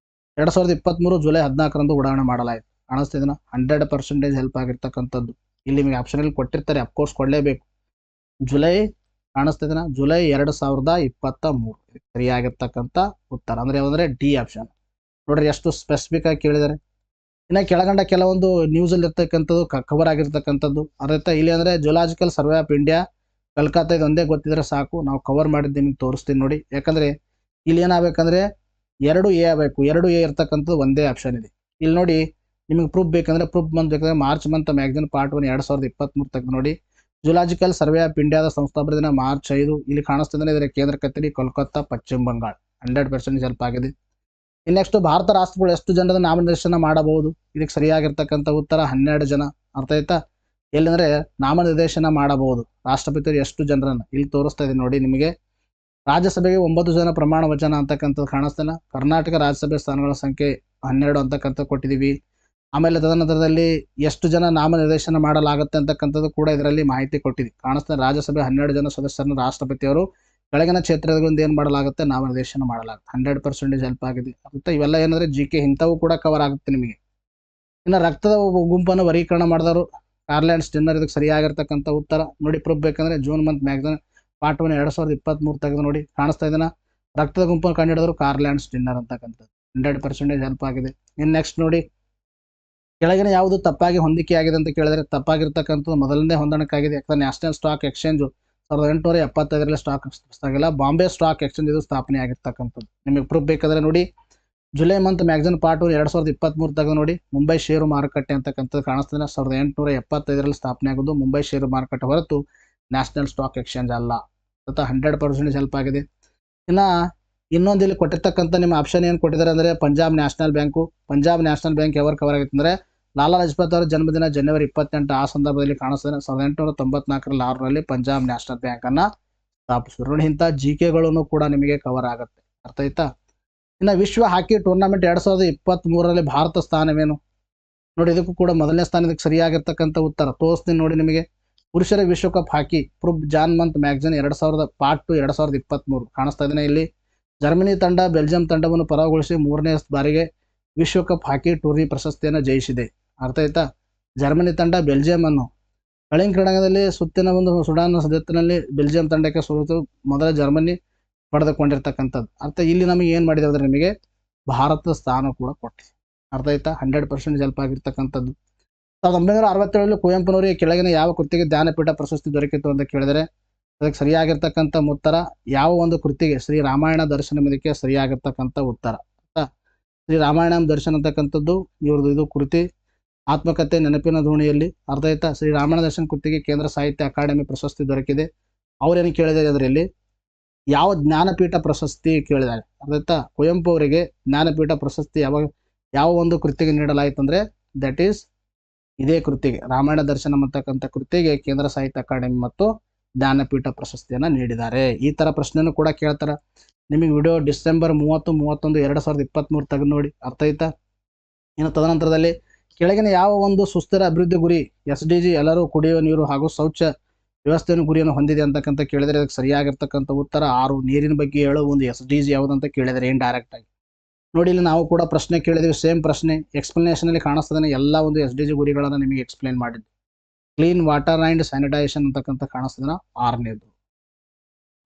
2023 ಜುಲೈ 14ರಂದು ಉಡಾವಣೆ ಮಾಡಲಾಯಿತು. ಕಾಣಿಸ್ತಿದೆನಾ? 100% ಹೆಲ್ಪ್ ಆಗಿರ್ತಕ್ಕಂಥದ್ದು. ಇಲ್ಲಿ ನಿಮಗೆ ಆಪ್ಷನಲ್ಲಿ ಕೊಟ್ಟಿರ್ತಾರೆ, ಅಫ್ಕೋರ್ಸ್ ಕೊಡಲೇಬೇಕು. ಜುಲೈ ಕಾಣಿಸ್ತಿದೆನಾ? ಜುಲೈ 2023 ಸರಿಯಾಗಿರ್ತಕ್ಕಂಥ ಉತ್ತರ ಅಂದ್ರೆ ಯಾವಂದ್ರೆ ಡಿ ಆಪ್ಷನ್ ನೋಡ್ರಿ. ಎಷ್ಟು ಸ್ಪೆಸಿಫಿಕ್ ಆಗಿ ಕೇಳಿದ್ದಾರೆ. ಇನ್ನು ಕೆಳಗಂಡ ಕೆಲವೊಂದು ನ್ಯೂಸಲ್ಲಿ ಇರ್ತಕ್ಕಂಥದ್ದು ಕವರ್ ಆಗಿರ್ತಕ್ಕಂಥದ್ದು ಅರ್ಥ ಇಲ್ಲಿ ಅಂದ್ರೆ ಜುಲಾಜಿಕಲ್ ಸರ್ವೆ ಆಫ್ ಇಂಡಿಯಾ ಕಲ್ಕತ್ತಾ, ಇದು ಒಂದೇ ಗೊತ್ತಿದ್ರೆ ಸಾಕು, ನಾವು ಕವರ್ ಮಾಡಿದ್ದು ನಿಮ್ಗೆ ತೋರಿಸ್ತೀನಿ ನೋಡಿ. ಯಾಕಂದ್ರೆ ಇಲ್ಲಿ ಏನಾಗಬೇಕಂದ್ರೆ 2A ಆಗಬೇಕು. 2A ಇರ್ತಕ್ಕಂಥದ್ದು ಒಂದೇ ಆಪ್ಷನ್ ಇದೆ. ಇಲ್ಲಿ ನೋಡಿ, ನಿಮಗೆ ಪ್ರೂಫ್ ಬೇಕಂದ್ರೆ ಪ್ರೂಫ್ ಬೇಕಂದ್ರೆ ಮಾರ್ಚ್ ಮಂತ್ ಮ್ಯಾಗ್ಝಿನ್ ಪಾರ್ಟ್ 1 2023 ತೆಗೆದು ನೋಡಿ. ಜುಲಾಜಿಕಲ್ ಸರ್ವೆ ಆಫ್ ಇಂಡಿಯಾದ ಸಂಸ್ಥಾಪನಾ ದಿನ ಮಾರ್ಚ್ 5. ಇಲ್ಲಿ ಕಾಣಿಸ್ತದೆ ಇದರ ಕೇಂದ್ರ ಕಚೇರಿ ಕೋಲ್ಕತ್ತಾ, ಪಶ್ಚಿಮ ಬಂಗಾಳ. 100% ಹೆಲ್ಪ್ ಆಗಿದೆ. ನೆಕ್ಸ್ಟ್, ಭಾರತ ರಾಷ್ಟ್ರಗಳು ಎಷ್ಟು ಜನರ ನಾಮನಿರ್ದೇಶನ ಮಾಡಬಹುದು? ಇದಕ್ಕೆ ಸರಿಯಾಗಿರ್ತಕ್ಕಂಥ ಉತ್ತರ 12 ಜನ. ಅರ್ಥ ಆಯ್ತಾ? ಎಲ್ಲಂದ್ರೆ ನಾಮನಿರ್ದೇಶನ ಮಾಡಬಹುದು ರಾಷ್ಟ್ರಪತಿಯವರು ಎಷ್ಟು ಜನರನ್ನ ಇಲ್ಲಿ ತೋರಿಸ್ತಾ ಇದೆ ನೋಡಿ. ನಿಮಗೆ ರಾಜ್ಯಸಭೆಗೆ 9 ಜನ ಪ್ರಮಾಣ ವಚನ ಅಂತಕ್ಕಂಥದ್ದು ಕಾಣಿಸ್ತಾನೆ. ಕರ್ನಾಟಕ ರಾಜ್ಯಸಭೆ ಸ್ಥಾನಗಳ ಸಂಖ್ಯೆ 12 ಅಂತಕ್ಕಂಥ ಕೊಟ್ಟಿದ್ದೀವಿ. ಆಮೇಲೆ ತದನಂತರದಲ್ಲಿ ಎಷ್ಟು ಜನ ನಾಮನಿರ್ದೇಶನ ಮಾಡಲಾಗುತ್ತೆ ಅಂತಕ್ಕಂಥದ್ದು ಕೂಡ ಇದರಲ್ಲಿ ಮಾಹಿತಿ ಕೊಟ್ಟಿದೆ. ಕಾಣಿಸ್ತದೆ ರಾಜ್ಯಸಭೆ 12 ಜನ ಸದಸ್ಯರನ್ನು ರಾಷ್ಟ್ರಪತಿಯವರು ಕೆಳಗಿನ ಕ್ಷೇತ್ರಗಳಿಂದ ಏನು ಮಾಡಲಾಗುತ್ತೆ, ನಾಮನಿರ್ದೇಶನ ಮಾಡಲಾಗುತ್ತೆ. 100% ಹೆಲ್ಪ್ ಆಗಿದೆ. ಮತ್ತು ಇವೆಲ್ಲ ಏನಂದರೆ GK ಇಂಥವು ಕೂಡ ಕವರ್ ಆಗುತ್ತೆ ನಿಮಗೆ. ಇನ್ನು ರಕ್ತದ ಗುಂಪನ್ನು ವರ್ಗೀಕರಣ ಮಾಡಿದವರು ಕಾರ್ಲ್ಯಾಂಡ್ ಸ್ಟಿನ್ನರ್, ಇದಕ್ಕೆ ಸರಿಯಾಗಿರ್ತಕ್ಕಂಥ ಉತ್ತರ ನೋಡಿ. ಪ್ರೂಫ್ ಬೇಕಂದ್ರೆ ಜೂನ್ ಮಂತ್ ಮ್ಯಾಗಝಿನ್ ಪಾರ್ಟ್ 1 2023 ತೆಗೆದು ನೋಡಿ. ಕಾಣಿಸ್ತಾ ಇದೆನಾ? ರಕ್ತದ ಗುಂಪನ್ನು ಕಂಡುಹಿಡಿದವರು ಕಾರ್ಲ್ಯಾಂಡ್ ಸ್ಟಿನ್ನರ್ ಅಂತಕ್ಕಂಥದ್ದು. 100% ಹೆಲ್ಪ್ ಆಗಿದೆ. ಇನ್ನು ನೆಕ್ಸ್ಟ್ ನೋಡಿ, ಕೆಳಗಿನ ಯಾವುದು ತಪ್ಪಾಗಿ ಹೊಂದಿಕೆಯಾಗಿದೆ ಅಂತ ಕೇಳಿದರೆ ತಪ್ಪಾಗಿರ್ತಕ್ಕಂಥದ್ದು ಮೊದಲನೇ ಹೊಂದಾಣಿಕೆ. ಯಾಕಂದ್ರೆ ನ್ಯಾಷನಲ್ ಸ್ಟಾಕ್ ಎಕ್ಸ್ಚೇಂಜ್ 1875 ಸ್ಟಾಕ್ ಸ್ಥಾಪಿಸಿಲ್ಲ. ಬಾಂಬೆ ಸ್ಟಾಕ್ ಎಕ್ಸ್ಚೇಂಜ್ ಇದು ಸ್ಥಾಪನೆ ಆಗಿರ್ತಕ್ಕಂಥದ್ದು. ನಿಮಗೆ ಪ್ರೂಫ್ ಬೇಕಾದ್ರೆ ನೋಡಿ, ಜುಲೈ ಮಂತ್ ಮ್ಯಾಗಝಿನ್ ಪಾರ್ಟ್ 1 2023 ತೆಗೆದು ನೋಡಿ. ಮುಂಬೈ ಷೇರು ಮಾರುಕಟ್ಟೆ ಅಂತಕ್ಕಂಥದ್ದು ಕಾಣಿಸ್ತದೆ. 1875 ಸ್ಥಾಪನೆ ಆಗೋದು ಮುಂಬೈ ಷೇರು ಮಾರುಕಟ್ಟೆ ಹೊರತು ನ್ಯಾಷನಲ್ ಸ್ಟಾಕ್ ಎಕ್ಸ್ಚೇಂಜ್ ಅಲ್ಲ. ಅಂತ 100% ಹೆಲ್ಪ್ ಆಗಿದೆ. ಇನ್ನು ಇನ್ನೊಂದು ಇಲ್ಲಿ ಕೊಟ್ಟಿರ್ತಕ್ಕಂಥ ನಿಮ್ಮ ಆಪ್ಷನ್ ಏನು ಕೊಟ್ಟಿದ್ದಾರೆ ಅಂದರೆ Punjab national bank. Punjab national bank ಯಾವಾಗ ಕವರ್ ಆಗಿತ್ತು ಅಂದರೆ ಲಾಲಾ ಲಜಪತ್ ಅವರ ಜನ್ಮದಿನ ಜನವರಿ 28. ಆ ಸಂದರ್ಭದಲ್ಲಿ ಕಾಣಿಸ್ತದೆ. 1894ರಲ್ಲಿ 6ರಲ್ಲಿ ಪಂಜಾಬ್ ನ್ಯಾಷನಲ್ ಬ್ಯಾಂಕನ್ನು ಸ್ಥಾಪಿಸಿದ್ರು. ನೋಡಿ, ಇಂಥ GKಗಳನ್ನು ಕೂಡ ನಿಮಗೆ ಕವರ್ ಆಗುತ್ತೆ. ಅರ್ಥ ಆಯ್ತಾ? ಇನ್ನು ವಿಶ್ವ ಹಾಕಿ ಟೂರ್ನಮೆಂಟ್ 2023ರಲ್ಲಿ ಭಾರತ ಸ್ಥಾನವೇನು ನೋಡಿ. ಇದಕ್ಕೂ ಕೂಡ ಮೊದಲನೇ ಸ್ಥಾನ. ಇದಕ್ಕೆ ಸರಿಯಾಗಿರ್ತಕ್ಕಂಥ ಉತ್ತರ ತೋರಿಸ್ತೀನಿ ನೋಡಿ ನಿಮಗೆ. ಪುರುಷರ ವಿಶ್ವಕಪ್ hockey proof June month magazine part 2 2023 ಕಾಣಿಸ್ತಾ ಇದೆಯಾ ಇಲ್ಲಿ? ಜರ್ಮನಿ ತಂಡ ಬೆಲ್ಜಿಯಂ ತಂಡವನ್ನು ಪರಾಭವಗೊಳಿಸಿ 3ನೇ ಬಾರಿಗೆ ವಿಶ್ವಕಪ್ ಹಾಕಿ ಟೂರ್ನಿ ಪ್ರಶಸ್ತಿಯನ್ನು ಜಯಿಸಿದೆ. ಅರ್ಥ ಆಯ್ತಾ? ಜರ್ಮನಿ ತಂಡ ಬೆಲ್ಜಿಯಂ ಅನ್ನು ಕಳಿಂಗ್ ಕ್ರೀಡಾಂಗಣದಲ್ಲಿ ಸುತ್ತಿನ ಒಂದು ಸುಡಾನ್ ಸದತ್ತಿನಲ್ಲಿ ಬೆಲ್ಜಿಯಂ ತಂಡಕ್ಕೆ ಸೋತು ಮೊದಲ ಜರ್ಮನಿ ಪಡೆದುಕೊಂಡಿರ್ತಕ್ಕಂಥದ್ದು. ಅರ್ಥ ಇಲ್ಲಿ ನಮಗೆ ಏನು ಮಾಡಿದೆ ಅಂದರೆ ನಿಮಗೆ ಭಾರತದ ಸ್ಥಾನ ಕೂಡ ಕೊಟ್ಟಿದೆ. ಅರ್ಥ ಆಯ್ತಾ? 100% ಹೆಲ್ಪ್ ಆಗಿರ್ತಕ್ಕಂಥದ್ದು. 1967ರಲ್ಲಿ ಕುವೆಂಪುನವರಿಗೆ ಕೆಳಗಿನ ಯಾವ ಕೃತಿಗೆ ಜ್ಞಾನಪೀಠ ಪ್ರಶಸ್ತಿ ದೊರಕಿತು ಅಂತ ಕೇಳಿದರೆ ಅದಕ್ಕೆ ಸರಿಯಾಗಿರ್ತಕ್ಕಂಥ ಉತ್ತರ ಯಾವ ಒಂದು ಕೃತಿಗೆ? ಶ್ರೀ ರಾಮಾಯಣ ದರ್ಶನ. ಇದಕ್ಕೆ ಸರಿಯಾಗಿರ್ತಕ್ಕಂಥ ಉತ್ತರ. ಶ್ರೀ ರಾಮಾಯಣ ದರ್ಶನ ಅಂತಕ್ಕಂಥದ್ದು ಇವ್ರದ್ದು ಇದು ಕೃತಿ. ಆತ್ಮಕಥೆ ನೆನಪಿನ ದೋಣಿಯಲ್ಲಿ. ಅರ್ಥ ಆಯ್ತಾ? ಶ್ರೀ ರಾಮಾಯಣ ದರ್ಶನ ಕೃತಿಗೆ ಕೇಂದ್ರ ಸಾಹಿತ್ಯ ಅಕಾಡೆಮಿ ಪ್ರಶಸ್ತಿ ದೊರಕಿದೆ. ಅವ್ರೇನು ಕೇಳಿದ್ದಾರೆ ಅದರಲ್ಲಿ ಯಾವ ಜ್ಞಾನಪೀಠ ಪ್ರಶಸ್ತಿ ಕೇಳಿದ್ದಾರೆ. ಅರ್ಥ ಆಯ್ತಾ? ಕುವೆಂಪು ಅವರಿಗೆ ಜ್ಞಾನಪೀಠ ಪ್ರಶಸ್ತಿ ಯಾವ ಒಂದು ಕೃತಿಗೆ ನೀಡಲಾಯಿತು ಅಂದರೆ ದಟ್ ಈಸ್ ಇದೇ ಕೃತಿಗೆ, ರಾಮಾಯಣ ದರ್ಶನ ಅಂತಕ್ಕಂಥ ಕೃತಿಗೆ ಕೇಂದ್ರ ಸಾಹಿತ್ಯ ಅಕಾಡೆಮಿ ಮತ್ತು ಜ್ಞಾನಪೀಠ ಪ್ರಶಸ್ತಿಯನ್ನು ನೀಡಿದ್ದಾರೆ. ಈ ಥರ ಪ್ರಶ್ನೆನೂ ಕೂಡ ಕೇಳ್ತಾರೆ ನಿಮಗೆ. ವಿಡಿಯೋ ಡಿಸೆಂಬರ್ 30, 31, 2023 ತೆಗೆದು ನೋಡಿ. ಅರ್ಥ ಆಯ್ತಾ? ಇನ್ನು ತದನಂತರದಲ್ಲಿ ಕೆಳಗಿನ ಯಾವ ಒಂದು ಸುಸ್ಥಿರ ಅಭಿವೃದ್ಧಿ ಗುರಿ SDG ಎಲ್ಲರೂ ಕುಡಿಯುವ ನೀರು ಹಾಗೂ ಶೌಚ ವ್ಯವಸ್ಥೆಯನ್ನು ಗುರಿಯನ್ನು ಹೊಂದಿದೆ ಅಂತಕ್ಕಂಥ ಕೇಳಿದರೆ ಅದಕ್ಕೆ ಸರಿಯಾಗಿರ್ತಕ್ಕಂಥ ಉತ್ತರ 6. ನೀರಿನ ಬಗ್ಗೆ ಹೇಳೋ ಒಂದು SDG ಯಾವುದಂತ ಕೇಳಿದರೆ ಏನು ಡೈರೆಕ್ಟ್ ಆಗಿ ನೋಡಿ. ಇಲ್ಲಿ ನಾವು ಕೂಡ ಪ್ರಶ್ನೆ ಕೇಳಿದ್ವಿ, ಸೇಮ್ ಪ್ರಶ್ನೆ. ಎಕ್ಸ್ಪ್ಲನೇಷನಲ್ಲಿ ಕಾಣಿಸ್ತದೆ ಎಲ್ಲ ಒಂದು SDG ಗುರಿಗಳನ್ನು ನಿಮಗೆ ಎಕ್ಸ್ಪ್ಲೇನ್ ಮಾಡಿದ್ವಿ. ಕ್ಲೀನ್ ವಾಟರ್ ಆ್ಯಂಡ್ ಸ್ಯಾನಿಟೈಸೇಷನ್ ಅಂತಕ್ಕಂಥ ಕಾಣಿಸ್ತದೆ 6ನೇದು.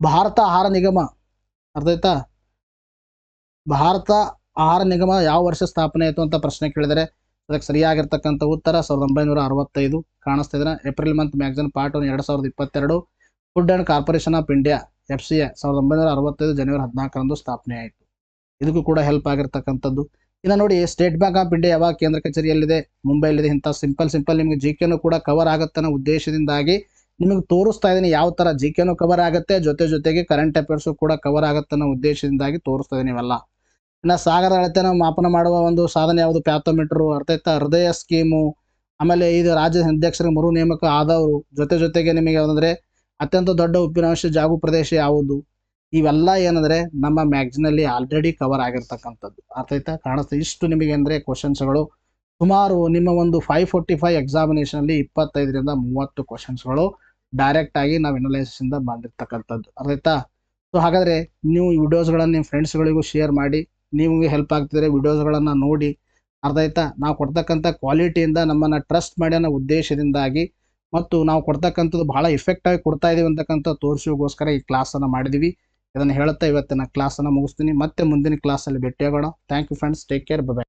ಭಾರತ ಆಹಾರ ನಿಗಮ. ಅರ್ಥ ಆಯ್ತಾ? ಭಾರತ ಆಹಾರ ನಿಗಮ ಯಾವ ವರ್ಷ ಸ್ಥಾಪನೆ ಆಯಿತು ಅಂತ ಪ್ರಶ್ನೆ ಕೇಳಿದರೆ ಅದಕ್ಕೆ ಸರಿಯಾಗಿರ್ತಕ್ಕಂಥ ಉತ್ತರ 1965 ಕಾಣಿಸ್ತಾ ಇದ್ರೆ. April month magazine part 1 2022. Food and corporation of India FCI 1965 ಜನವರಿ 14ರಂದು ಸ್ಥಾಪನೆ ಆಯಿತು. ಇದಕ್ಕೂ ಕೂಡ ಹೆಲ್ಪ್ ಆಗಿರ್ತಕ್ಕಂಥದ್ದು. ಇನ್ನು ನೋಡಿ, ಸ್ಟೇಟ್ ಬ್ಯಾಂಕ್ ಆಫ್ ಇಂಡಿಯಾ ಯಾವಾಗ ಕೇಂದ್ರ ಕಚೇರಿಯಲ್ಲಿದೆ? ಮುಂಬೈಲಿದೆ. ಇಂಥ ಸಿಂಪಲ್ ನಿಮಗೆ GKನೂ ಕೂಡ ಕವರ್ ಆಗುತ್ತೆ ಅನ್ನೋ ಉದ್ದೇಶದಿಂದಾಗಿ ನಿಮಗೆ ತೋರಿಸ್ತಾ ಇದ್ದೀನಿ. ಯಾವ ಥರ GKನೂ ಕವರ್ ಆಗುತ್ತೆ, ಜೊತೆಗೆ ಕರೆಂಟ್ ಅಫೇರ್ಸು ಕೂಡ ಕವರ್ ಆಗುತ್ತೆ ಅನ್ನೋ ಉದ್ದೇಶದಿಂದಾಗಿ ತೋರಿಸ್ತಾ ಇದ್ದೀನಿ ಇವೆಲ್ಲ. ಇನ್ನು ಸಾಗರ ಅಳತೆನ ಮಾಪನ ಮಾಡುವ ಒಂದು ಸಾಧನ ಯಾವುದು? ಪ್ಯಾಥೋಮೀಟ್ರು. ಅರ್ಥ ಆಯ್ತಾ? ಹೃದಯ ಸ್ಕೀಮು. ಆಮೇಲೆ ಇದು ರಾಜ್ಯ ಅಧ್ಯಕ್ಷರಿಗೆ ಮರು ನೇಮಕ ಆದವರು. ಜೊತೆಗೆ ನಿಮಗೆ ಯಾವುದಂದರೆ ಅತ್ಯಂತ ದೊಡ್ಡ ಉಪ್ಪಿನಾಂಶ ಜಾಗು ಪ್ರದೇಶ ಯಾವುದು? ಇವೆಲ್ಲ ಏನಂದರೆ ನಮ್ಮ ಮ್ಯಾಗ್ಝಿನಲ್ಲಿ ಆಲ್ರೆಡಿ ಕವರ್ ಆಗಿರ್ತಕ್ಕಂಥದ್ದು. ಅರ್ಥ ಆಯ್ತಾ? ಕಾಣಿಸ್ತಾ ಇಷ್ಟು ನಿಮಗೆ ಅಂದರೆ ಕ್ವಶನ್ಸ್ಗಳು ಸುಮಾರು ನಿಮ್ಮ ಒಂದು 545 ಎಕ್ಸಾಮಿನೇಷನಲ್ಲಿ 25ರಿಂದ 30 ಕ್ವಶನ್ಸ್ಗಳು ಡೈರೆಕ್ಟಾಗಿ ನಾವು ಅನಲೈಸಿಸಿಂದ ಮಾಡಿರ್ತಕ್ಕಂಥದ್ದು. ಅರ್ಥ ಆಯ್ತಾ? ಸೊ ಹಾಗಾದರೆ ನೀವು ಈ ವಿಡಿಯೋಸ್ಗಳನ್ನು ನಿಮ್ಮ ಫ್ರೆಂಡ್ಸ್ಗಳಿಗೂ ಶೇರ್ ಮಾಡಿ. ನಿಮಗೆ ಹೆಲ್ಪ್ ಆಗ್ತಿದ್ರೆ ವಿಡಿಯೋಸ್ಗಳನ್ನು ನೋಡಿ. ಅರ್ಥ ಆಯ್ತಾ? ನಾವು ಕೊಡ್ತಕ್ಕಂಥ ಕ್ವಾಲಿಟಿಯಿಂದ ನಮ್ಮನ್ನು ಟ್ರಸ್ಟ್ ಮಾಡಿ ಅನ್ನೋ ಉದ್ದೇಶದಿಂದಾಗಿ ಮತ್ತು ನಾವು ಕೊಡ್ತಕ್ಕಂಥದ್ದು ಬಹಳ ಎಫೆಕ್ಟಾಗಿ ಕೊಡ್ತಾ ಇದ್ದೀವಿ ಅಂತಕ್ಕಂಥ ತೋರಿಸೋಗೋಸ್ಕರ ಈ ಕ್ಲಾಸನ್ನು ಮಾಡಿದ್ದೀವಿ. ಇದನ್ನು ಹೇಳುತ್ತಾ ಇವತ್ತಿನ ಕ್ಲಾಸನ್ನು ಮುಗಿಸ್ತೀನಿ. ಮತ್ತೆ ಮುಂದಿನ ಕ್ಲಾಸಲ್ಲಿ ಭೇಟಿಯಾಗೋಣ. Thank you friends. Take care. By.